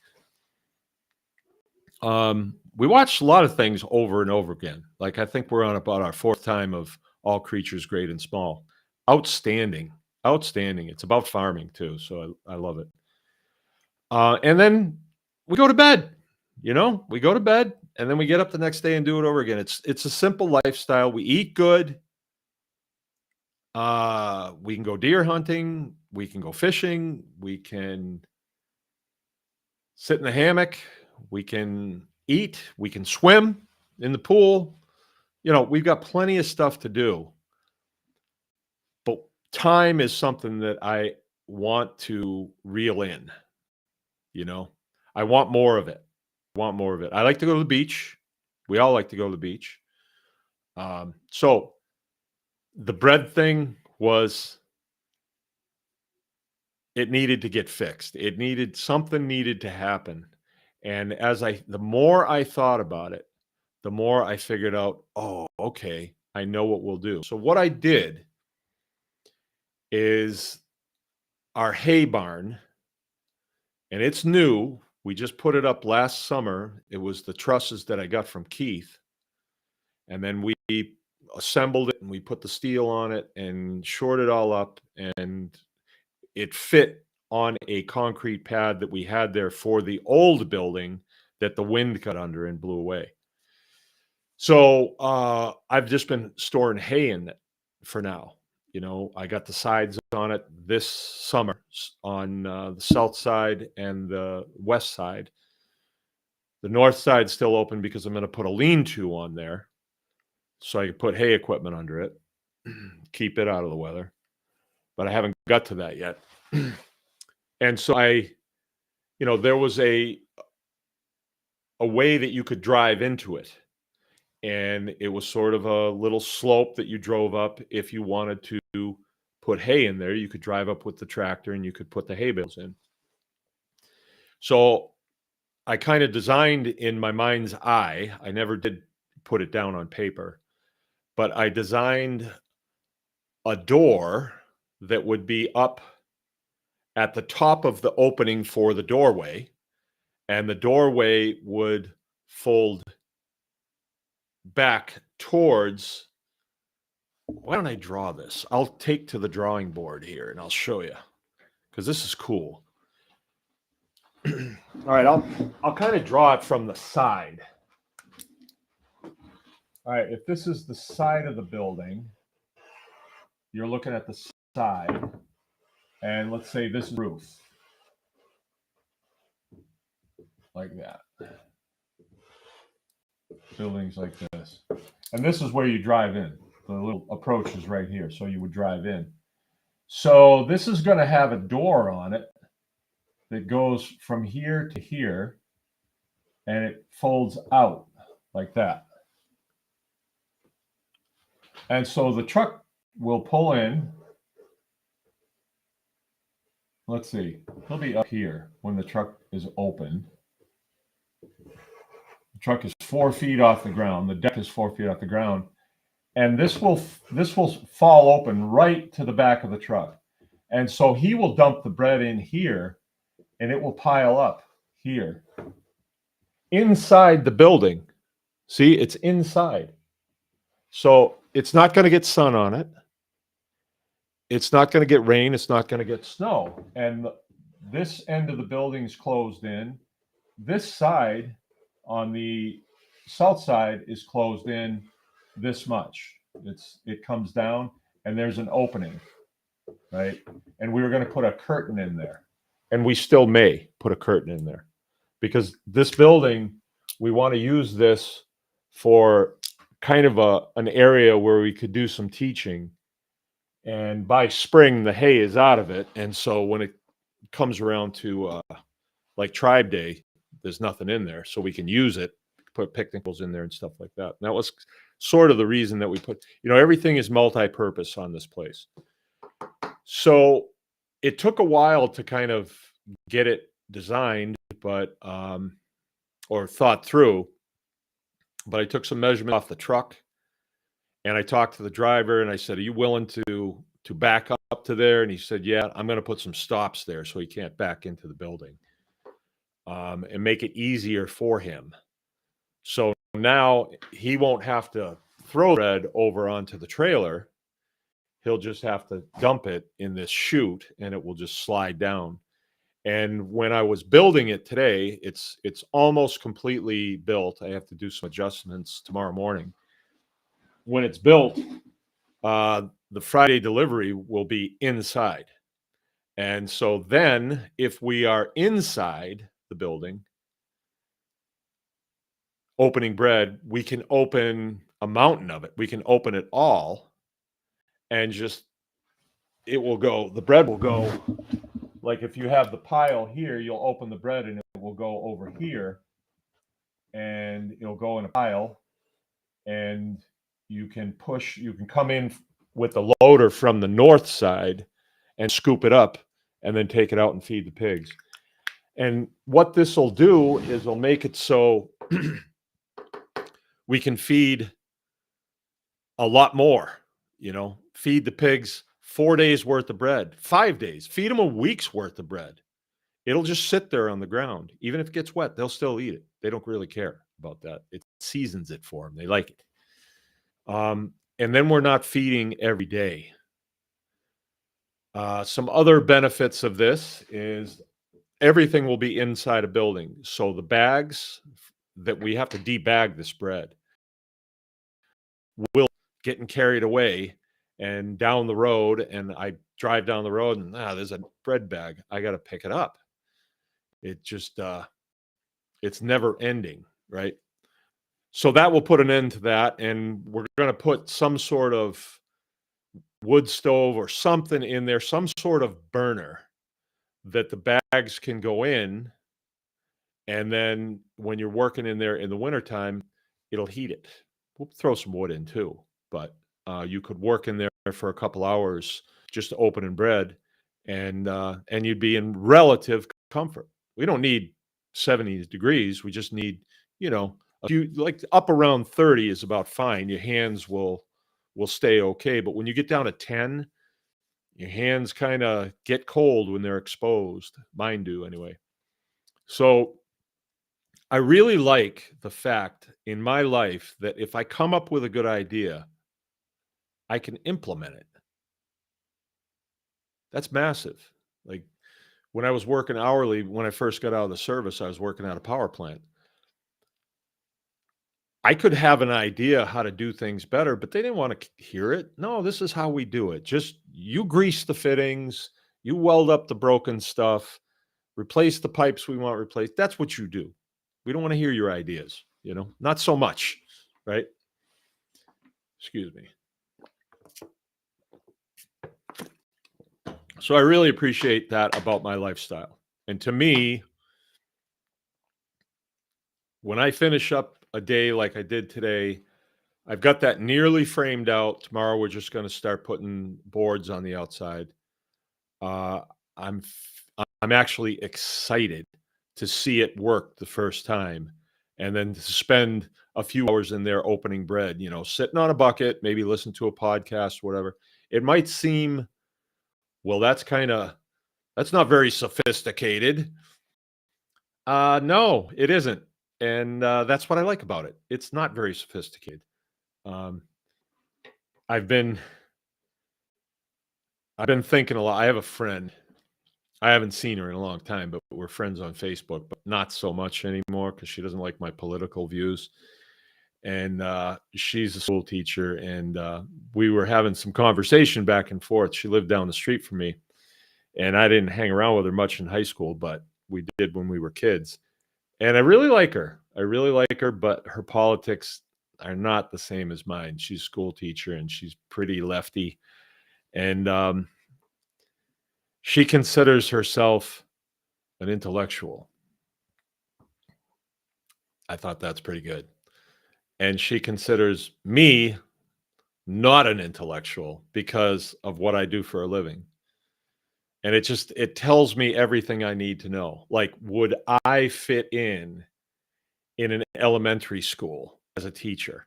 We watch a lot of things over and over again. Like I think we're on about our fourth time of All Creatures Great and Small. Outstanding. Outstanding. It's about farming too, so I love it. And then we go to bed. We go to bed and then we get up the next day and do it over again. It's a simple lifestyle. We eat good. We can go deer hunting. We can go fishing. We can sit in the hammock. We can eat. We can swim in the pool. We've got plenty of stuff to do. But time is something that I want to reel in. I want more of it. I like to go to the beach. We all like to go to the beach. So the bread thing it needed to get fixed. Something needed to happen. And the more I thought about it, the more I figured out, oh, okay, I know what we'll do. So what I did is our hay barn, and it's new. We just put it up last summer. It was the trusses that I got from Keith. And then we assembled it and we put the steel on it and shored it all up, and it fit on a concrete pad that we had there for the old building that the wind cut under and blew away. So I've just been storing hay in it for now. I got the sides on it this summer on the south side and the west side. The north side's still open because I'm going to put a lean-to on there so I can put hay equipment under it, keep it out of the weather. But I haven't got to that yet. And so there was a way that you could drive into it. And it was sort of a little slope that you drove up. If you wanted to put hay in there, you could drive up with the tractor and you could put the hay bales in. So I kind of designed in my mind's eye. I never did put it down on paper, but I designed a door that would be up at the top of the opening for the doorway, and the doorway would fold back towards. Why don't I draw this? I'll take to the drawing board here and I'll show you, because this is cool. All right, I'll kind of draw it from the side. All right, if this is the side of the building, you're looking at the side, and let's say this is roof, like that. Buildings like this. And this is where you drive in. The little approach is right here, so you would drive in. So this is going to have a door on it that goes from here to here, and it folds out like that. And so the truck will pull in. Let's see, he'll be up here when the truck is open. The truck is 4 feet off the ground. The deck is 4 feet off the ground. and this will fall open right to the back of the truck. And so he will dump the bread in here, and it will pile up here inside the building. See, it's inside. So it's not going to get sun on it. It's not going to get rain. It's not going to get snow. And this end of the building's closed in. This side on the south side is closed in this much. It comes down and there's an opening, right? And we were going to put a curtain in there. And we still may put a curtain in there because this building, we want to use this for kind of an area where we could do some teaching. And by spring, the hay is out of it. And so when it comes around to like Tribe Day, there's nothing in there. So we can use it, put picnic tables in there and stuff like that. And that was sort of the reason that we put, everything is multi-purpose on this place. So it took a while to kind of get it designed, but or thought through. But I took some measurements off the truck, and I talked to the driver, and I said, "Are you willing to back up to there?" And he said, "Yeah, I'm going to put some stops there so he can't back into the building, and make it easier for him. So now he won't have to throw bread over onto the trailer. He'll just have to dump it in this chute, and it will just slide down." And when I was building it today, it's almost completely built. I have to do some adjustments tomorrow morning. When it's built, the Friday delivery will be inside. And so then if we are inside the building opening bread, we can open a mountain of it. We can open it all and the bread will go. Like if you have the pile here, you'll open the bread and it will go over here and it'll go in a pile, and you can come in with the loader from the north side and scoop it up and then take it out and feed the pigs. And what this will do is it'll make it so we can feed a lot more, feed the pigs 4 days worth of bread, 5 days, feed them a week's worth of bread. It'll just sit there on the ground. Even if it gets wet, they'll still eat it. They don't really care about that. It seasons it for them. They like it. And then we're not feeding every day. Some other benefits of this is everything will be inside a building. So the bags that we have to debag this bread will getting carried away and down the road, and I drive down the road and there's a bread bag. I got to pick it up. It just it's never ending, right? So that will put an end to that, and we're going to put some sort of wood stove or something in there, some sort of burner that the bags can go in, and then when you're working in there in the wintertime, it'll heat it. We'll throw some wood in too, but you could work in there for a couple hours just opening bread, and you'd be in relative comfort. We don't need 70 degrees. We just need, a few, like up around 30 is about fine. Your hands will stay okay. But when you get down to 10, your hands kind of get cold when they're exposed. Mine do anyway. So I really like the fact in my life that if I come up with a good idea, I can implement it. That's massive. Like when I was working hourly, when I first got out of the service, I was working at a power plant. I could have an idea how to do things better, but they didn't want to hear it. No, this is how we do it. Just you grease the fittings, you weld up the broken stuff, replace the pipes we want replaced. That's what you do. We don't want to hear your ideas, not so much, right? Excuse me. So I really appreciate that about my lifestyle. And to me, when I finish up a day like I did today, I've got that nearly framed out. Tomorrow we're just going to start putting boards on the outside. I'm actually excited to see it work the first time and then to spend a few hours in there opening bread, sitting on a bucket, maybe listen to a podcast, whatever. It might seem, well, that's not very sophisticated. No, it isn't. And that's what I like about it. It's not very sophisticated. Um, I've been thinking a lot. I have a friend. I haven't seen her in a long time, but we're friends on Facebook, but not so much anymore because she doesn't like my political views. And she's a school teacher, and we were having some conversation back and forth. She lived down the street from me, and I didn't hang around with her much in high school, but we did when we were kids. And I really like her. I really like her, but her politics are not the same as mine. She's a school teacher, and she's pretty lefty. And she considers herself an intellectual. I thought that's pretty good. And she considers me not an intellectual because of what I do for a living. And it tells me everything I need to know. Like, would I fit in an elementary school as a teacher?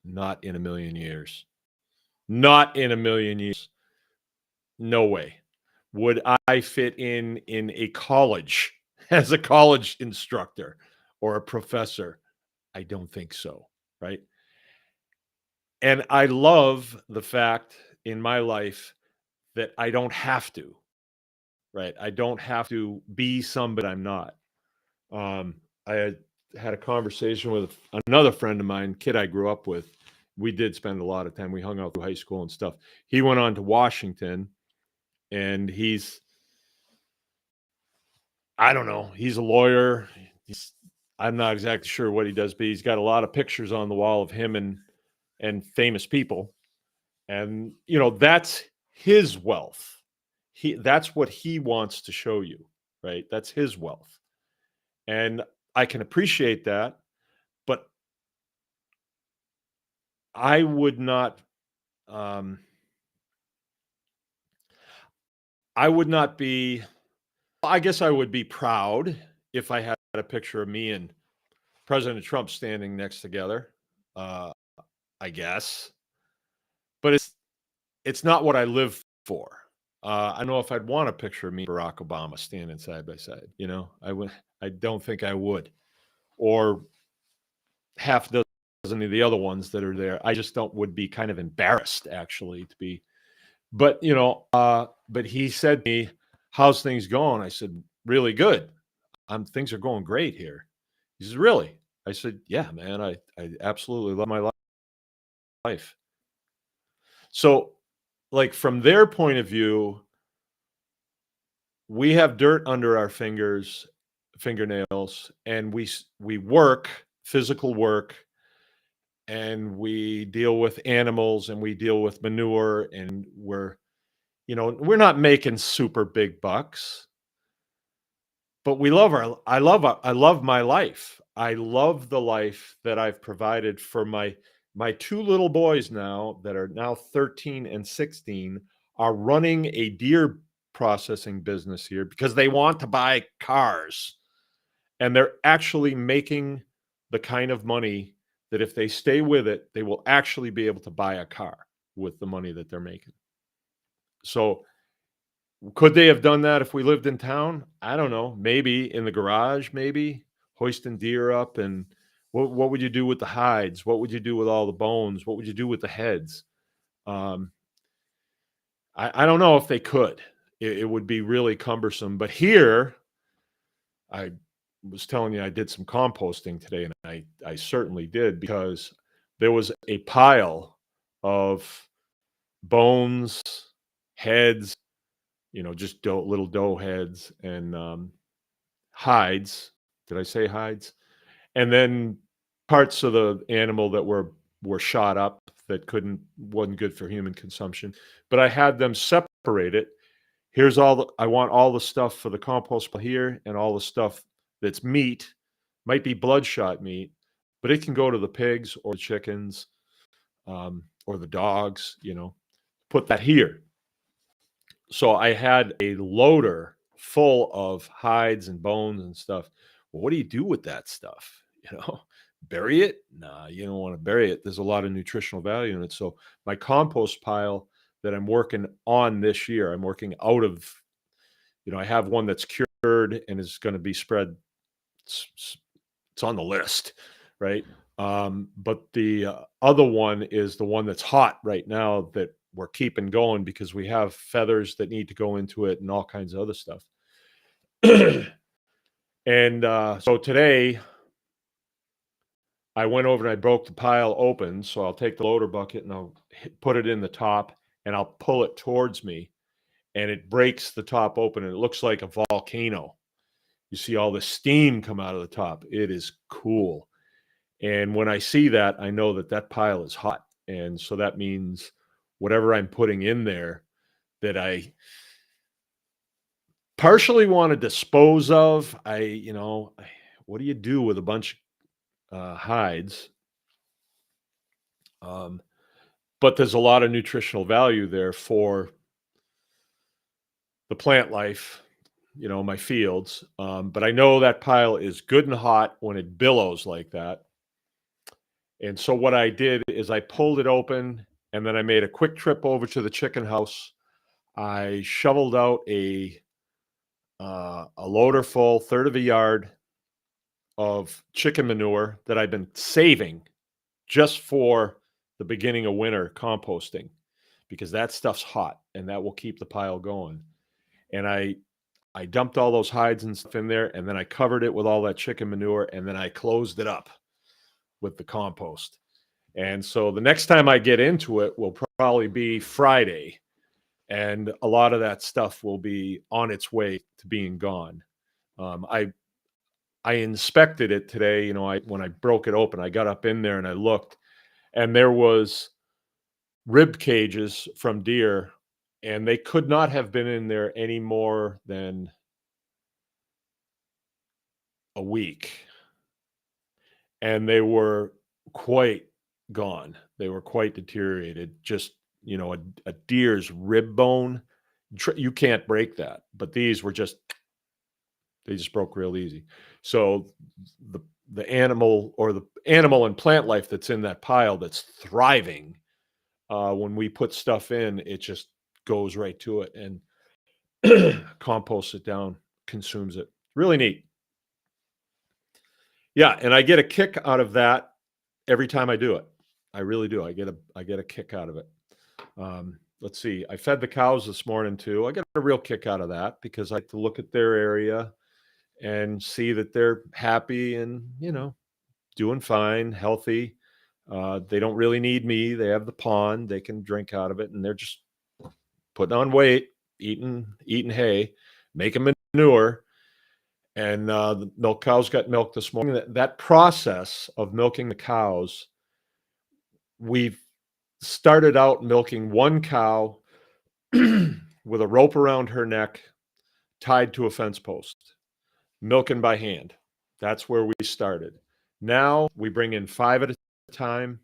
Not in a million years. Not in a million years. No way. Would I fit in a college as a college instructor or a professor? I don't think so, right? And I love the fact in my life that I don't have to, right? I don't have to be somebody I'm not. I had a conversation with another friend of mine, kid I grew up with. We did spend a lot of time. We hung out through high school and stuff. He went on to Washington, and I don't know, he's a lawyer. I'm not exactly sure what he does, but he's got a lot of pictures on the wall of him and famous people. And, that's his wealth. That's what he wants to show you, right? That's his wealth. And I can appreciate that, but I would not, be, I guess I would be proud if I had a picture of me and President Trump standing next together, I guess, but it's not what I live for. I don't know if I'd want a picture of me and Barack Obama standing side by side. I don't think I would, or half a dozen of the other ones that are there. I just would be kind of embarrassed actually to be. But but he said to me, "How's things going?" I said, "Really good. Things are going great here." He says, "Really?" I said, "Yeah, man. I absolutely love my life." So, like, from their point of view, we have dirt under our fingernails, and we work, physical work, and we deal with animals, and we deal with manure, and we're not making super big bucks, but I love my life. I love the life that I've provided for my two little boys now that are now 13 and 16 are running a deer processing business here because they want to buy cars, and they're actually making the kind of money that if they stay with it, they will actually be able to buy a car with the money that they're making. So could they have done that if we lived in town? I don't know. Maybe in the garage, maybe hoisting deer up. And what would you do with the hides? What would you do with all the bones? What would you do with the heads? Um, I don't know if they could. It would be really cumbersome. But here, I was telling you I did some composting today, and I certainly did, because there was a pile of bones, heads, just little doe heads, and hides. Did I say hides? And then parts of the animal that were shot up that wasn't good for human consumption. But I had them separated. Here's I want all the stuff for the compost pile here, and all the stuff that's meat, might be bloodshot meat, but it can go to the pigs or the chickens, or the dogs, put that here. So I had a loader full of hides and bones and stuff. Well, what do you do with that stuff? Bury it? Nah, you don't want to bury it. There's a lot of nutritional value in it. So my compost pile that I'm working on this year, I'm working out of, I have one that's cured and is going to be spread. It's on the list, right? But the other one is the one that's hot right now that we're keeping going because we have feathers that need to go into it and all kinds of other stuff. And so today I went over and I broke the pile open. So I'll take the loader bucket and I'll put it in the top and I'll pull it towards me and it breaks the top open and it looks like a volcano. You see all the steam come out of the top. It is cool. And when I see that, I know that that pile is hot. And so that means whatever I'm putting in there that I partially want to dispose of, what do you do with a bunch of hides? But there's a lot of nutritional value there for the plant life, my fields. But I know that pile is good and hot when it billows like that. And so what I did is I pulled it open and then I made a quick trip over to the chicken house. I shoveled out a loader full, third of a yard of chicken manure that I've been saving just for the beginning of winter composting because that stuff's hot and that will keep the pile going. And I dumped all those hides and stuff in there and then I covered it with all that chicken manure and then I closed it up with the compost. And so the next time I get into it will probably be Friday. And a lot of that stuff will be on its way to being gone. I inspected it today. When I broke it open, I got up in there and I looked, and there was rib cages from deer, and they could not have been in there any more than a week. And they were quite gone. They were quite deteriorated. Just, a deer's rib bone, you can't break that. But these were they just broke real easy. So the animal and plant life that's in that pile that's thriving, when we put stuff in, it just goes right to it and composts it down, consumes it. Really neat. Yeah, and I get a kick out of that every time I do it. I really do. I get a kick out of it. Let's see. I fed the cows this morning too. I get a real kick out of that because I like to look at their area and see that they're happy and, doing fine, healthy. They don't really need me. They have the pond. They can drink out of it and they're just putting on weight, eating hay, making manure. And the milk cows got milk this morning. That process of milking the cows, we've started out milking one cow with a rope around her neck tied to a fence post, milking by hand. That's where we started. Now we bring in 5 at a time.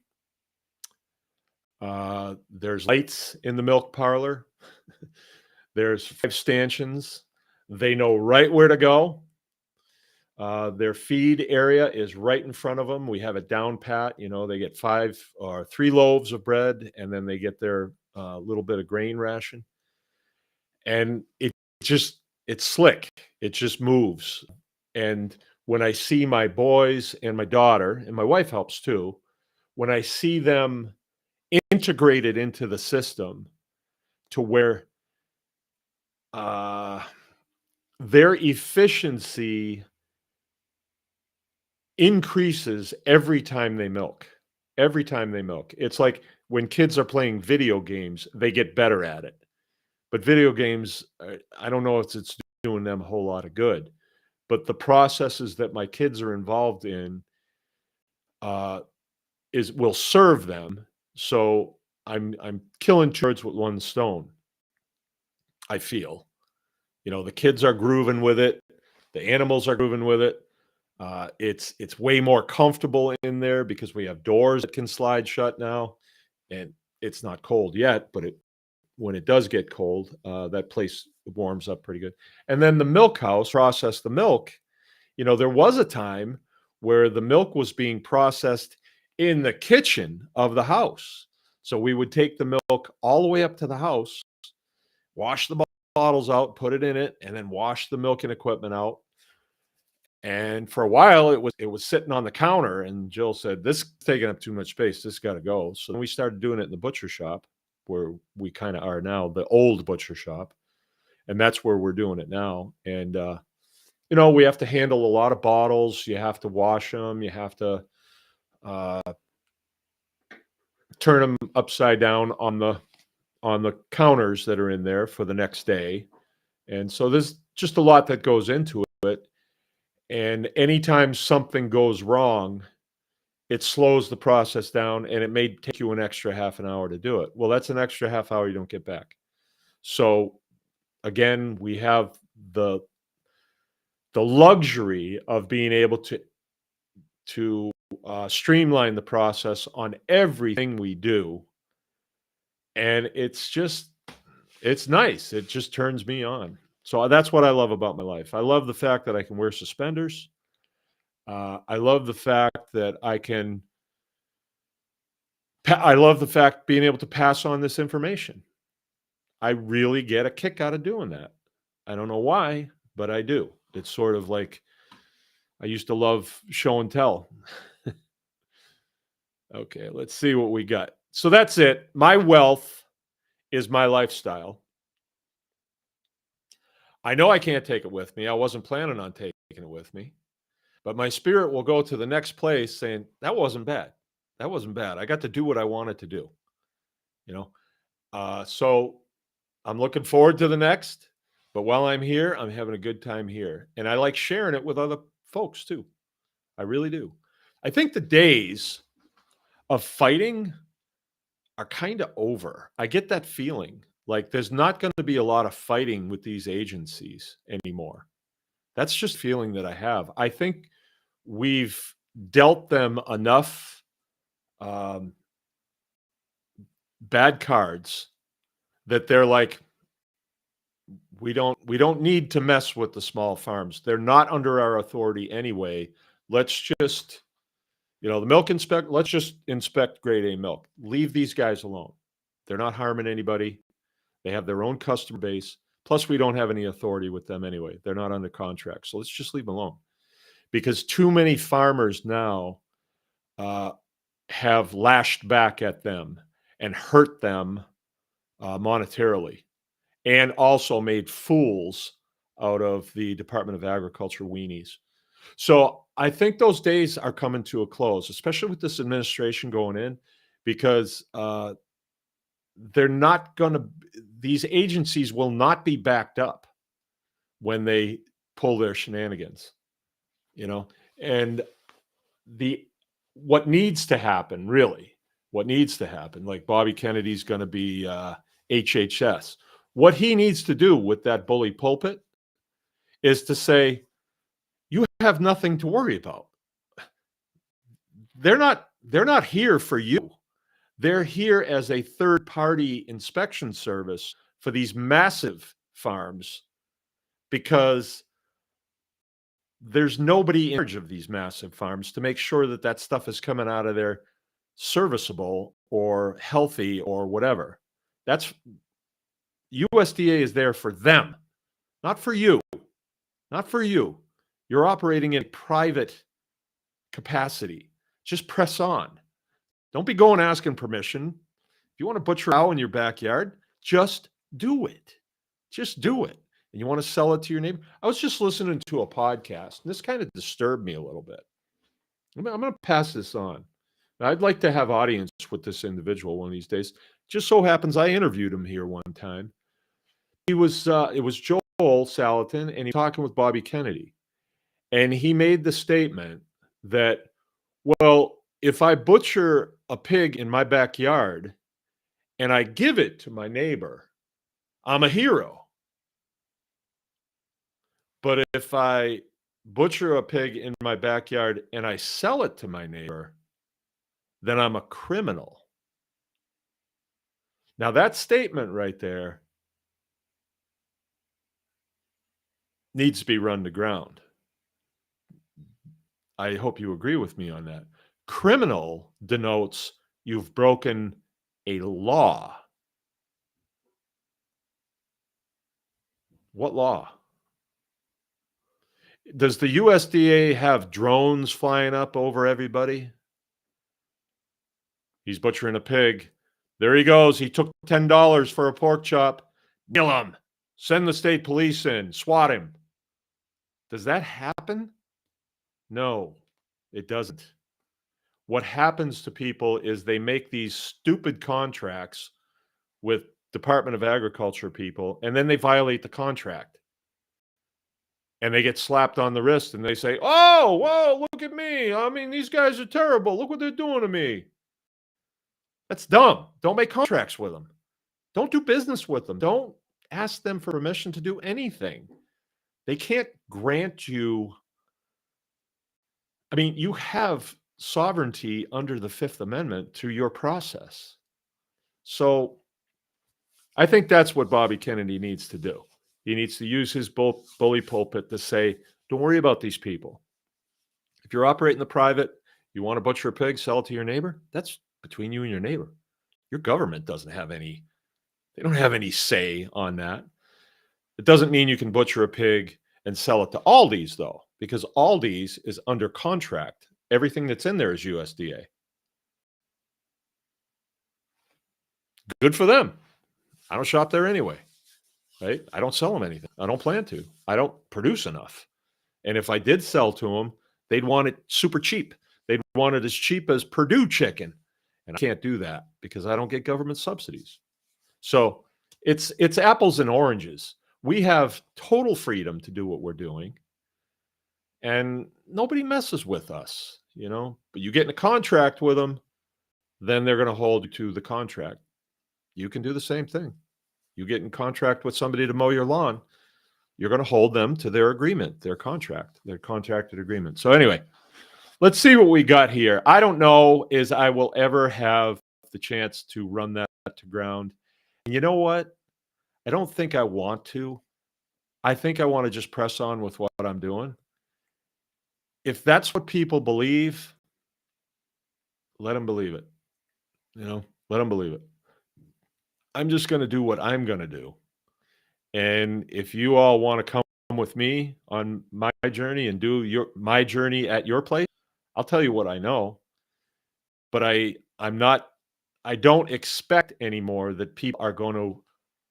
There's lights in the milk parlor. There's 5 stanchions. They know right where to go. Their feed area is right in front of them. We have it down pat. They get 5 or 3 loaves of bread, and then they get their little bit of grain ration. And it's slick. It just moves. And when I see my boys and my daughter, and my wife helps too, when I see them integrated into the system to where their efficiency increases every time they milk. Every time they milk. It's like when kids are playing video games, they get better at it. But video games, I don't know if it's doing them a whole lot of good. But the processes that my kids are involved in will serve them. So I'm killing 2 birds with one stone. I feel, the kids are grooving with it. The animals are grooving with it. It's way more comfortable in there because we have doors that can slide shut now, and it's not cold yet, but when it does get cold, that place warms up pretty good. And then the milk house process the milk. There was a time where the milk was being processed in the kitchen of the house. So we would take the milk all the way up to the house, wash the bottles out, put it in it, and then wash the milking equipment out. And for a while, it was sitting on the counter, and Jill said, "This is taking up too much space. This got to go." So we started doing it in the butcher shop, where we kind of are now, the old butcher shop, and that's where we're doing it now. And we have to handle a lot of bottles. You have to wash them. You have to uh, turn them upside down on the counters that are in there for the next day. And so there's just a lot that goes into it. And anytime something goes wrong, it slows the process down, and it may take you an extra half an hour to do it. Well, that's an extra half hour you don't get back. So again, we have the luxury of being able to streamline the process on everything we do, and it's nice. It just turns me on. So that's what I love about my life. I love the fact that I can wear suspenders. I love the fact that I love the fact being able to pass on this information. I really get a kick out of doing that. I don't know why, but I do. It's sort of like I used to love show and tell. Okay, let's see what we got. So that's it. My wealth is my lifestyle. I know I can't take it with me. I wasn't planning on taking it with me. But my spirit will go to the next place saying, that wasn't bad. That wasn't bad. I got to do what I wanted to do. So I'm looking forward to the next. But while I'm here, I'm having a good time here. And I like sharing it with other folks too. I really do. I think the days of fighting are kind of over. I get that feeling like there's not going to be a lot of fighting with these agencies anymore. That's just a feeling that I have. I think we've dealt them enough bad cards that they're like, we don't need to mess with the small farms. They're not under our authority anyway. Let's just, the milk inspect, let's just inspect grade A milk. Leave these guys alone. They're not harming anybody. They have their own customer base. Plus, we don't have any authority with them anyway. They're not under contract. So let's just leave them alone. Because too many farmers now have lashed back at them and hurt them monetarily, and also made fools out of the Department of Agriculture weenies. So I think those days are coming to a close, especially with this administration going in, because they're not going to, these agencies will not be backed up when they pull their shenanigans, and what needs to happen, really, like Bobby Kennedy's going to be HHS. What he needs to do with that bully pulpit is to say, you have nothing to worry about. They're not here for you. They're here as a third-party inspection service for these massive farms, because there's nobody in charge of these massive farms to make sure that that stuff is coming out of there serviceable or healthy or whatever. That's USDA is there for them, not for you. Not for you. You're operating in a private capacity. Just press on. Don't be going asking permission. If you want to butcher a cow in your backyard, just do it. Just do it. And you want to sell it to your neighbor? I was just listening to a podcast, and this kind of disturbed me a little bit. I'm going to pass this on. I'd like to have audience with this individual one of these days. Just so happens I interviewed him here one time. It was Joel Salatin, and he was talking with Bobby Kennedy. And he made the statement that, well, if I butcher a pig in my backyard and I give it to my neighbor, I'm a hero. But if I butcher a pig in my backyard and I sell it to my neighbor, then I'm a criminal. Now, that statement right there needs to be run to ground. I hope you agree with me on that. Criminal denotes you've broken a law. What law? Does the USDA have drones flying up over everybody? He's butchering a pig. There he goes. He took $10 for a pork chop. Nail him. Send the state police in. SWAT him. Does that happen? No, it doesn't. What happens to people is they make these stupid contracts with Department of Agriculture people, and then they violate the contract. And they get slapped on the wrist and they say, oh, whoa, look at me. I mean, these guys are terrible. Look what they're doing to me. That's dumb. Don't make contracts with them. Don't do business with them. Don't ask them for permission to do anything. They can't grant you. I mean, you have sovereignty under the Fifth Amendment through your process. So I think that's what Bobby Kennedy needs to do. He needs to use his bully pulpit to say, don't worry about these people. If you're operating the private, you want to butcher a pig, sell it to your neighbor, that's between you and your neighbor. Your government doesn't have any, they don't have any say on that. It doesn't mean you can butcher a pig and sell it to Aldi's, though, because Aldi's is under contract. Everything that's in there is USDA. Good for them. I don't shop there anyway. Right? I don't sell them anything. I don't plan to. I don't produce enough. And if I did sell to them, they'd want it super cheap. They'd want it as cheap as Purdue chicken. And I can't do that because I don't get government subsidies. So it's apples and oranges. We have total freedom to do what we're doing. And nobody messes with us, you know. But you get in a contract with them, then they're going to hold you to the contract. You can do the same thing. You get in contract with somebody to mow your lawn, you're going to hold them to their agreement, their contract, their contracted agreement. So anyway, let's see what we got here. I don't know is I will ever have the chance to run that to ground. And you know what? I don't think I want to. I think I want to just press on with what I'm doing. If that's what people believe, let them believe it. You know, let them believe it. I'm just going to do what I'm going to do. And if you all want to come with me on my journey and do my journey at your place, I'll tell you what I know. But I don't expect anymore that people are going to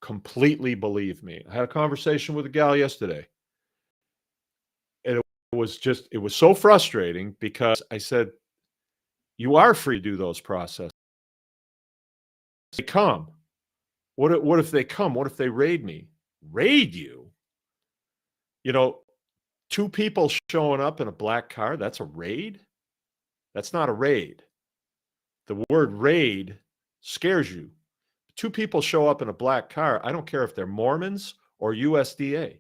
completely believe me. I had a conversation with a gal yesterday. And it was so frustrating because I said, you are free to do those processes. They come. What if they come? What if they raid me? Raid you? You know, 2 people showing up in a black car, that's a raid? That's not a raid. The word raid scares you. 2 people show up in a black car, I don't care if they're Mormons or USDA.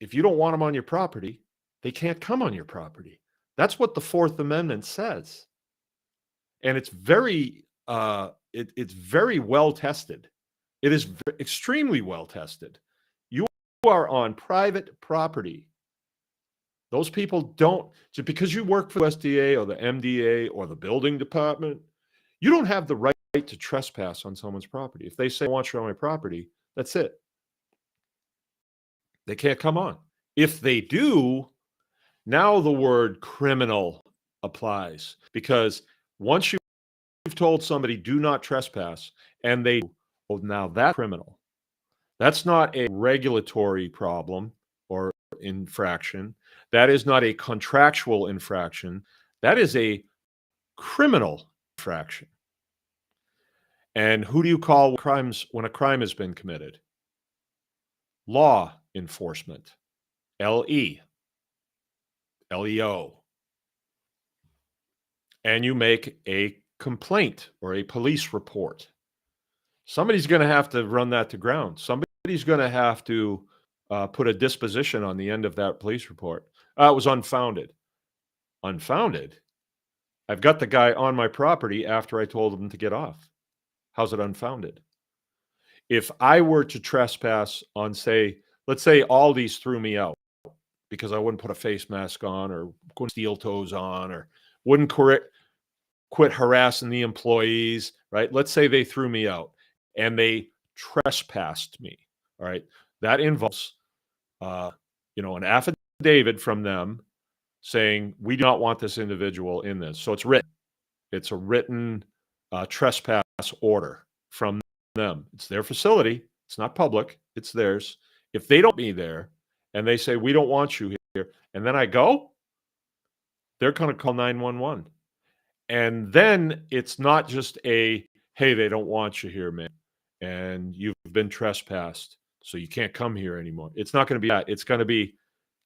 If you don't want them on your property, they can't come on your property. That's what the Fourth Amendment says. And it's very it's very well tested. It is extremely well tested. You are on private property. Those people don't, just because you work for the USDA or the MDA or the building department, you don't have the right to trespass on someone's property. If they say, I want you on my property, that's it. They can't come on. If they do, now the word criminal applies, because once you've told somebody do not trespass and they, well, now that's criminal. That's not a regulatory problem or infraction. That is not a contractual infraction. That is a criminal infraction. And who do you call crimes when a crime has been committed? Law enforcement. LEO. And you make a complaint or a police report. Somebody's going to have to run that to ground. Somebody's going to have to put a disposition on the end of that police report. It was unfounded. Unfounded? I've got the guy on my property after I told him to get off. How's it unfounded? If I were to trespass on, let's say Aldi's threw me out. because I wouldn't put a face mask on or steel toes on or wouldn't quit harassing the employees, right? Let's say they threw me out and they trespassed me, all right? That involves, an affidavit from them saying, we do not want this individual in this. So it's written. It's a written trespass order from them. It's their facility. It's not public. It's theirs. If they don't be there and they say, we don't want you here, and then I go, they're going to call 911. And then it's not just hey, they don't want you here, man, and you've been trespassed, so you can't come here anymore. It's not going to be that. It's going to be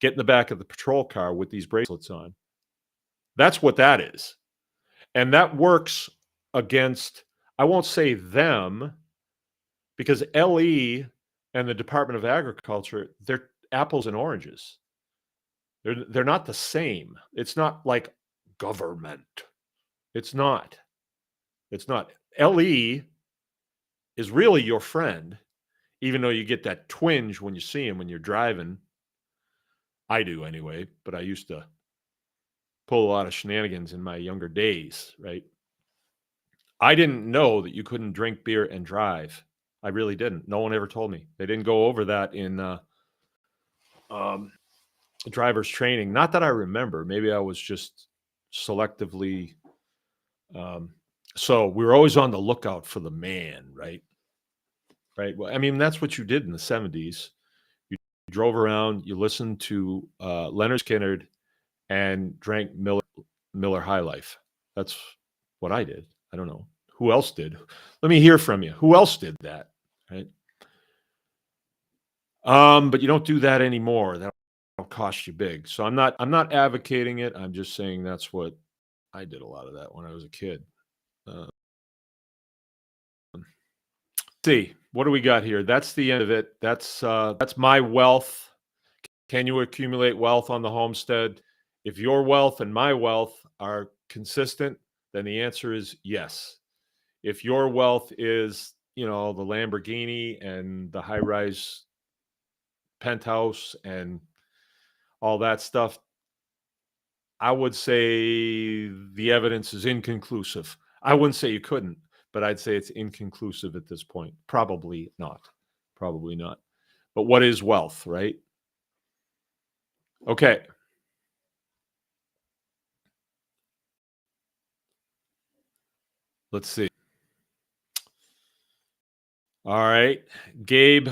get in the back of the patrol car with these bracelets on. That's what that is. And that works against, I won't say them, because LE and the Department of Agriculture, they're apples and oranges. They're not the same. It's not like government. It's not. It's not. LE is really your friend, even though you get that twinge when you see him when you're driving. I do anyway, but I used to pull a lot of shenanigans in my younger days, right? I didn't know that you couldn't drink beer and drive. I really didn't. No one ever told me. They didn't go over that in driver's training. Not that I remember. Maybe I was just selectively. So we were always on the lookout for the man, right? Right. Well, I mean, that's what you did in the 70s. You drove around, you listened to Leonard Skinner and drank Miller High Life. That's what I did. I don't know. Who else did? Let me hear from you. Who else did that? Right. But you don't do that anymore. That'll cost you big. So I'm not advocating it. I'm just saying that's what I did a lot of that when I was a kid. See, what do we got here? That's the end of it. That's my wealth. Can you accumulate wealth on the homestead? If your wealth and my wealth are consistent, then the answer is yes. If your wealth is, the Lamborghini and the high-rise penthouse and all that stuff, I would say the evidence is inconclusive. I wouldn't say you couldn't, but I'd say it's inconclusive at this point. Probably not. Probably not. But what is wealth, right? Okay. Let's see. All right. Gabe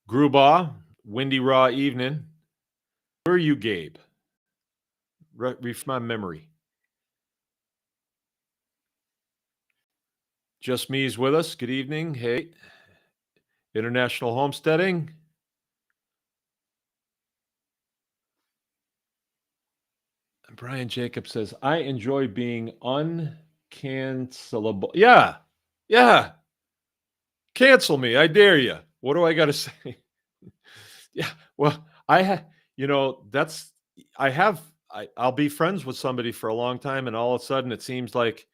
Grubaugh, windy raw evening. Where are you, Gabe? Refresh my memory. Just me's with us. Good evening. Hey. International Homesteading. Brian Jacob says, I enjoy being uncancelable. Yeah. Yeah. Cancel me. I dare you. What do I got to say? Yeah. Well, I'll be friends with somebody for a long time, and all of a sudden it seems like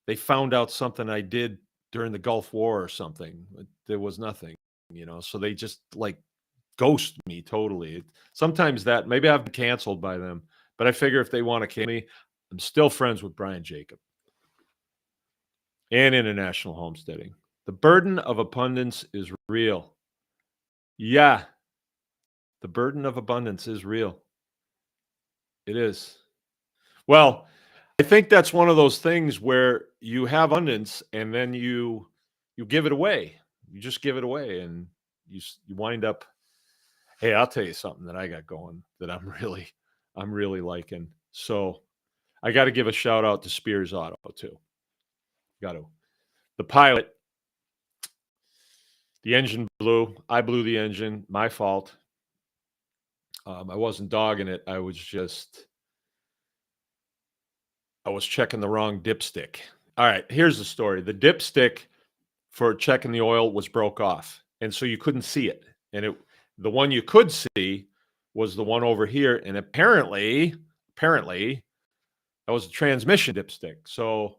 they found out something I did during the Gulf War or something. There was nothing, so they just like ghost me totally. Sometimes maybe I've been canceled by them, but I figure if they want to cancel me, I'm still friends with Brian Jacob and International Homesteading. The burden of abundance is real. Yeah. The burden of abundance is real. It is. Well, I think that's one of those things where you have abundance and then you give it away. You just give it away and you wind up, hey, I'll tell you something that I got going that I'm really liking. So I got to give a shout out to Spears Auto too. Got to. The pilot, the engine blew. I blew the engine. My fault. I wasn't dogging it. I was checking the wrong dipstick. All right, here's the story. The dipstick for checking the oil was broke off, and so you couldn't see it. And the one you could see was the one over here, and apparently, that was a transmission dipstick. So,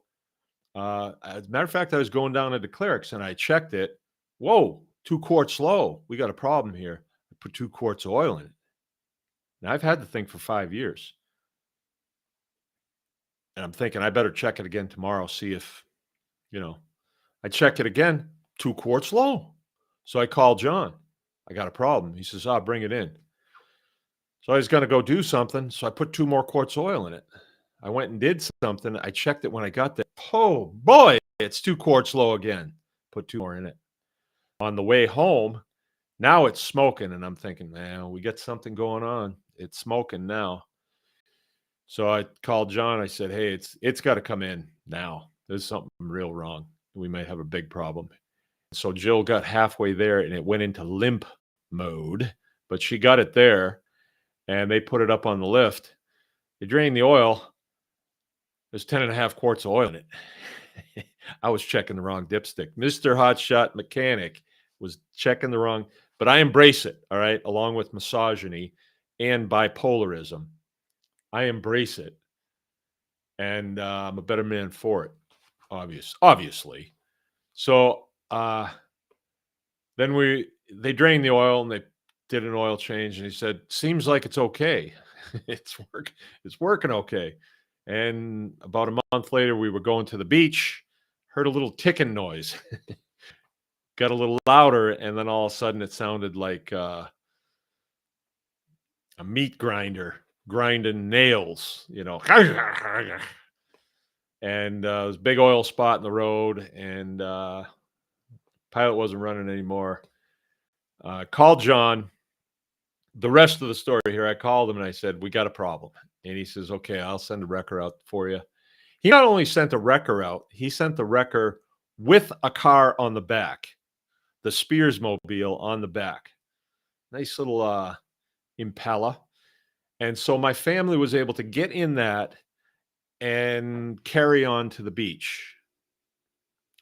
as a matter of fact, I was going down into Clerics, and I checked it. Whoa, 2 quarts low. We got a problem here. I put 2 quarts of oil in it. And I've had the thing for 5 years. And I'm thinking I better check it again tomorrow, see if, you know, I check it again, 2 quarts low. So I call John. I got a problem. He says, "Ah, bring it in." So I was gonna go do something, so I put 2 more quarts of oil in it. I went and did something. I checked it when I got there. Oh boy, it's 2 quarts low again. Put 2 more in it. On the way home, now it's smoking, and I'm thinking, man, we got something going on. It's smoking now. So I called John. I said, "Hey, it's got to come in now. There's something real wrong. We might have a big problem." So Jill got halfway there, and it went into limp mode, but she got it there, and they put it up on the lift. They drained the oil. There's 10 and a half quarts of oil in it. I was checking the wrong dipstick. Mr. Hotshot Mechanic was checking the wrong, but I embrace it, all right, along with misogyny and bipolarism. I embrace it, and I'm a better man for it, obviously. So then they drained the oil and they did an oil change, and he said, "Seems like it's okay. it's working okay." And about a month later, we were going to the beach, heard a little ticking noise, got a little louder, and then all of a sudden it sounded like a meat grinder grinding nails, and it was a big oil spot in the road, and pilot wasn't running anymore. Called John. The rest of the story here, I called him and I said, "We got a problem." And he says, "Okay, I'll send a wrecker out for you." He not only sent a wrecker out, he sent the wrecker with a car on the back, the Spears mobile on the back. Nice little Impala. And so my family was able to get in that and carry on to the beach.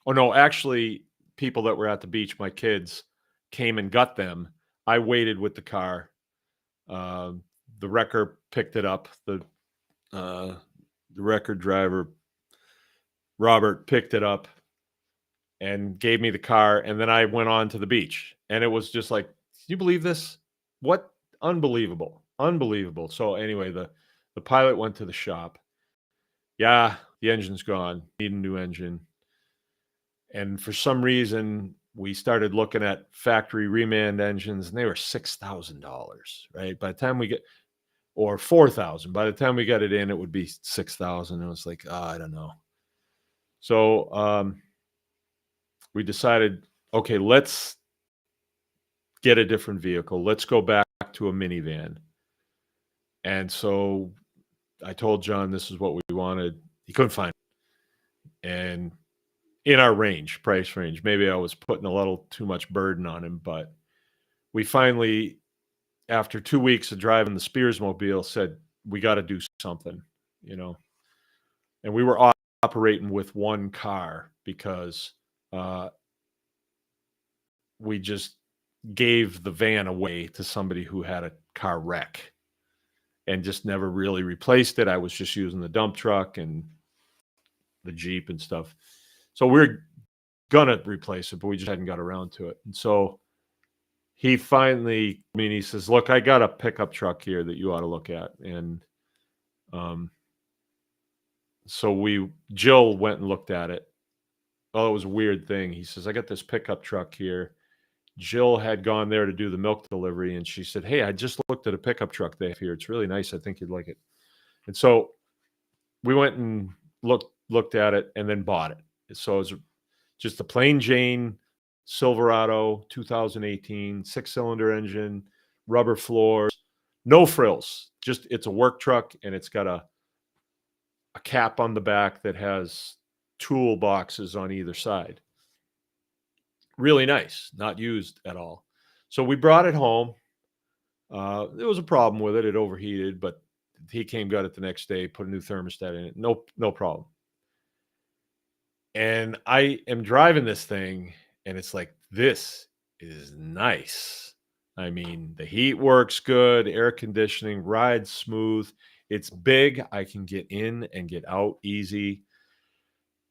Oh, no, actually, people that were at the beach, my kids, came and got them. I waited with the car. The wrecker picked it up. The wrecker driver, Robert, picked it up and gave me the car. And then I went on to the beach. And it was just like, can you believe this? What? Unbelievable. Unbelievable. So anyway, the pilot went to the shop. Yeah, the engine's gone. Need a new engine. And for some reason, we started looking at factory remand engines, and they were $6,000, right? By the time we get, or 4,000. By the time we got it in, it would be 6,000. It was like, I don't know. So we decided, okay, let's get a different vehicle. Let's go back to a minivan. And so I told John this is what we wanted. He couldn't find it. And in our price range, maybe I was putting a little too much burden on him, but we finally, after 2 weeks of driving the Spears mobile, said, we got to do something, and we were operating with one car because we just gave the van away to somebody who had a car wreck and just never really replaced it. I was just using the dump truck and the Jeep and stuff. So we're going to replace it, but we just hadn't got around to it. And so he finally, he says, "Look, I got a pickup truck here that you ought to look at." And so Jill went and looked at it. Oh, it was a weird thing. He says, "I got this pickup truck here." Jill had gone there to do the milk delivery, and she said, "Hey, I just looked at a pickup truck they have here. It's really nice. I think you'd like it." And so we went and looked at it and then bought it. So it was just a plain Jane Silverado 2018, 6-cylinder engine, rubber floors, no frills. Just it's a work truck, and it's got a cap on the back that has toolboxes on either side. Really nice, not used at all. So we brought it home. There was a problem with it. It overheated, but he got it the next day, put a new thermostat in it. No problem. And I am driving this thing, and it's like, this is nice. I mean, the heat works good, air conditioning, rides smooth. It's big. I can get in and get out easy.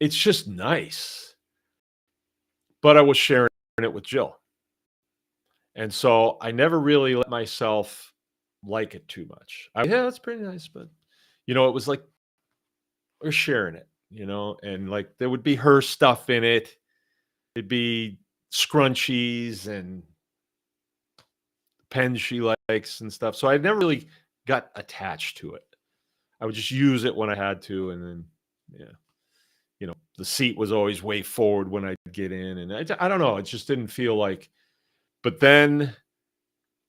It's just nice. But I was sharing it with Jill. And so I never really let myself like it too much. Yeah, that's pretty nice, but it was like we're sharing it, and like there would be her stuff in it. It'd be scrunchies and pens she likes and stuff. So I never really got attached to it. I would just use it when I had to, and then yeah, the seat was always way forward when I'd get in, and I don't know, it just didn't feel like. But then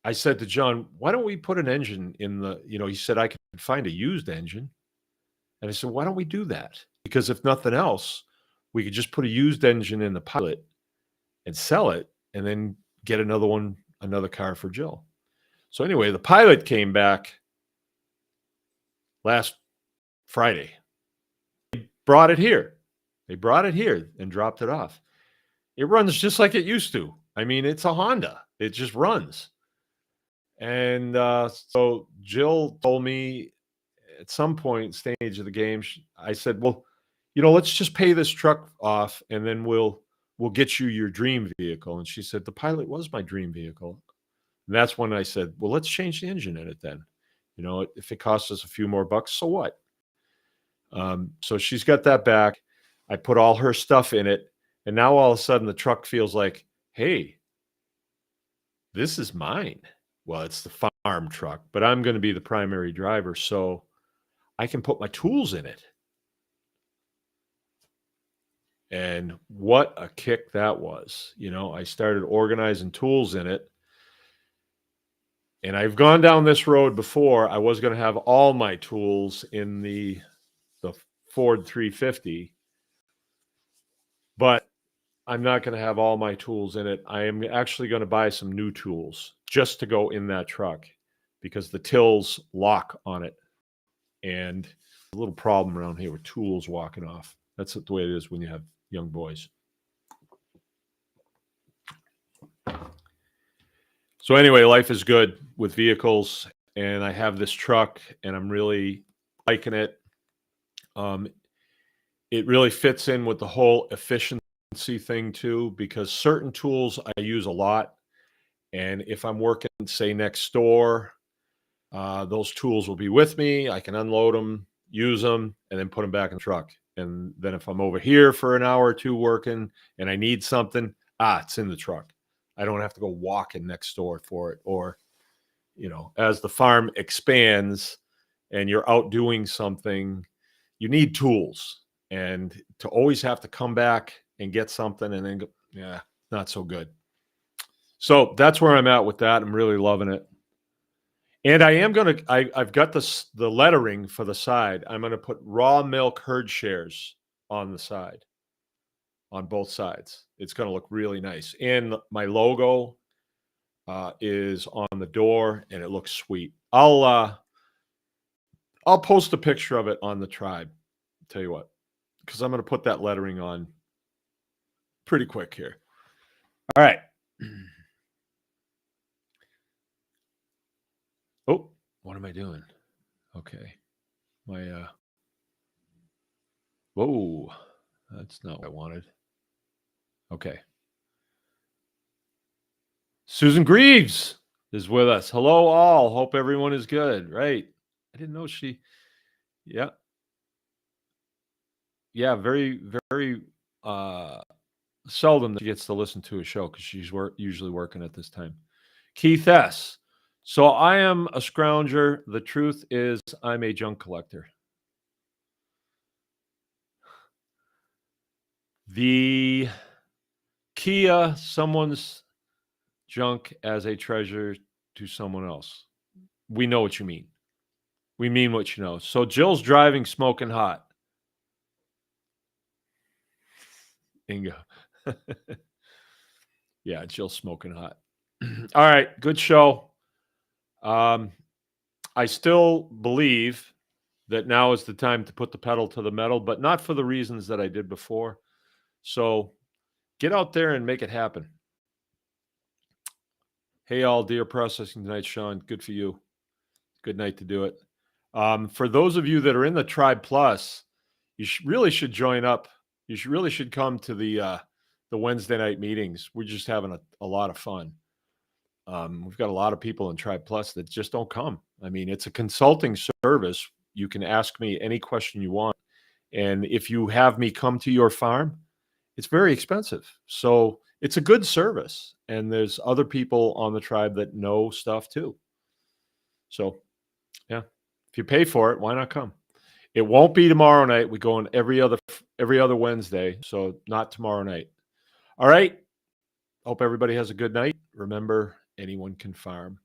I said to John, "Why don't we put an engine in the?" He said I could find a used engine, and I said, "Why don't we do that? Because if nothing else, we could just put a used engine in the Pilot and sell it, and then get another car for Jill." So anyway, the Pilot came back last Friday. They brought it here. They brought it here and dropped it off. It runs just like it used to. I mean, it's a Honda. It just runs. And so Jill told me at some point stage of the game, I said, "Well, let's just pay this truck off, and then we'll get you your dream vehicle." And she said, "The Pilot was my dream vehicle." And that's when I said, "Well, let's change the engine in it then. If it costs us a few more bucks, so what?" So she's got that back. I put all her stuff in it, and now all of a sudden the truck feels like, hey, this is mine. Well, it's the farm truck, but I'm going to be the primary driver, so I can put my tools in it. And what a kick that was. I started organizing tools in it. And I've gone down this road before. I was going to have all my tools in the Ford 350, but I'm not going to have all my tools in it. I am actually going to buy some new tools just to go in that truck because the tills lock on it. And a little problem around here with tools walking off. That's the way it is when you have young boys. So anyway, life is good with vehicles, and I have this truck, and I'm really liking it. It really fits in with the whole efficiency thing too, because certain tools I use a lot, and if I'm working, say, next door, those tools will be with me. I can unload them, use them, and then put them back in the truck. And then if I'm over here for an hour or two working and I need something, it's in the truck. I don't have to go walking next door for it. Or, as the farm expands and you're out doing something, you need tools. And to always have to come back and get something and then go, yeah, not so good. So that's where I'm at with that. I'm really loving it. And I am going to, I've got the lettering for the side. I'm going to put raw milk herd shares on the side, on both sides. It's going to look really nice. And my logo is on the door, and it looks sweet. I'll post a picture of it on the tribe. Tell you what, because I'm going to put that lettering on pretty quick here. All right. Oh, what am I doing? Okay. Whoa, that's not what I wanted. Okay. Susan Greaves is with us. Hello, all. Hope everyone is good. Right. I didn't know yeah. Yeah, very, very seldom that she gets to listen to a show because she's usually working at this time. Keith S. So I am a scrounger. The truth is I'm a junk collector. The Kia, someone's junk as a treasure to someone else. We know what you mean. We mean what you know. So Jill's driving smoking hot. Inga. Yeah, Jill's smoking hot. All right, good show. I still believe that now is the time to put the pedal to the metal, but not for the reasons that I did before. So get out there and make it happen. Hey, all, dear processing tonight, Sean. Good for you. Good night to do it. For those of you that are in the Tribe Plus, you really should join up. You really should come to the Wednesday night meetings. We're just having a lot of fun. We've got a lot of people in Tribe Plus that just don't come. I mean, it's a consulting service. You can ask me any question you want. And if you have me come to your farm, it's very expensive. So it's a good service. And there's other people on the tribe that know stuff too. So, yeah, if you pay for it, why not come? It won't be tomorrow night. We go on every other Wednesday. So not tomorrow night. All right. Hope everybody has a good night. Remember, anyone can farm.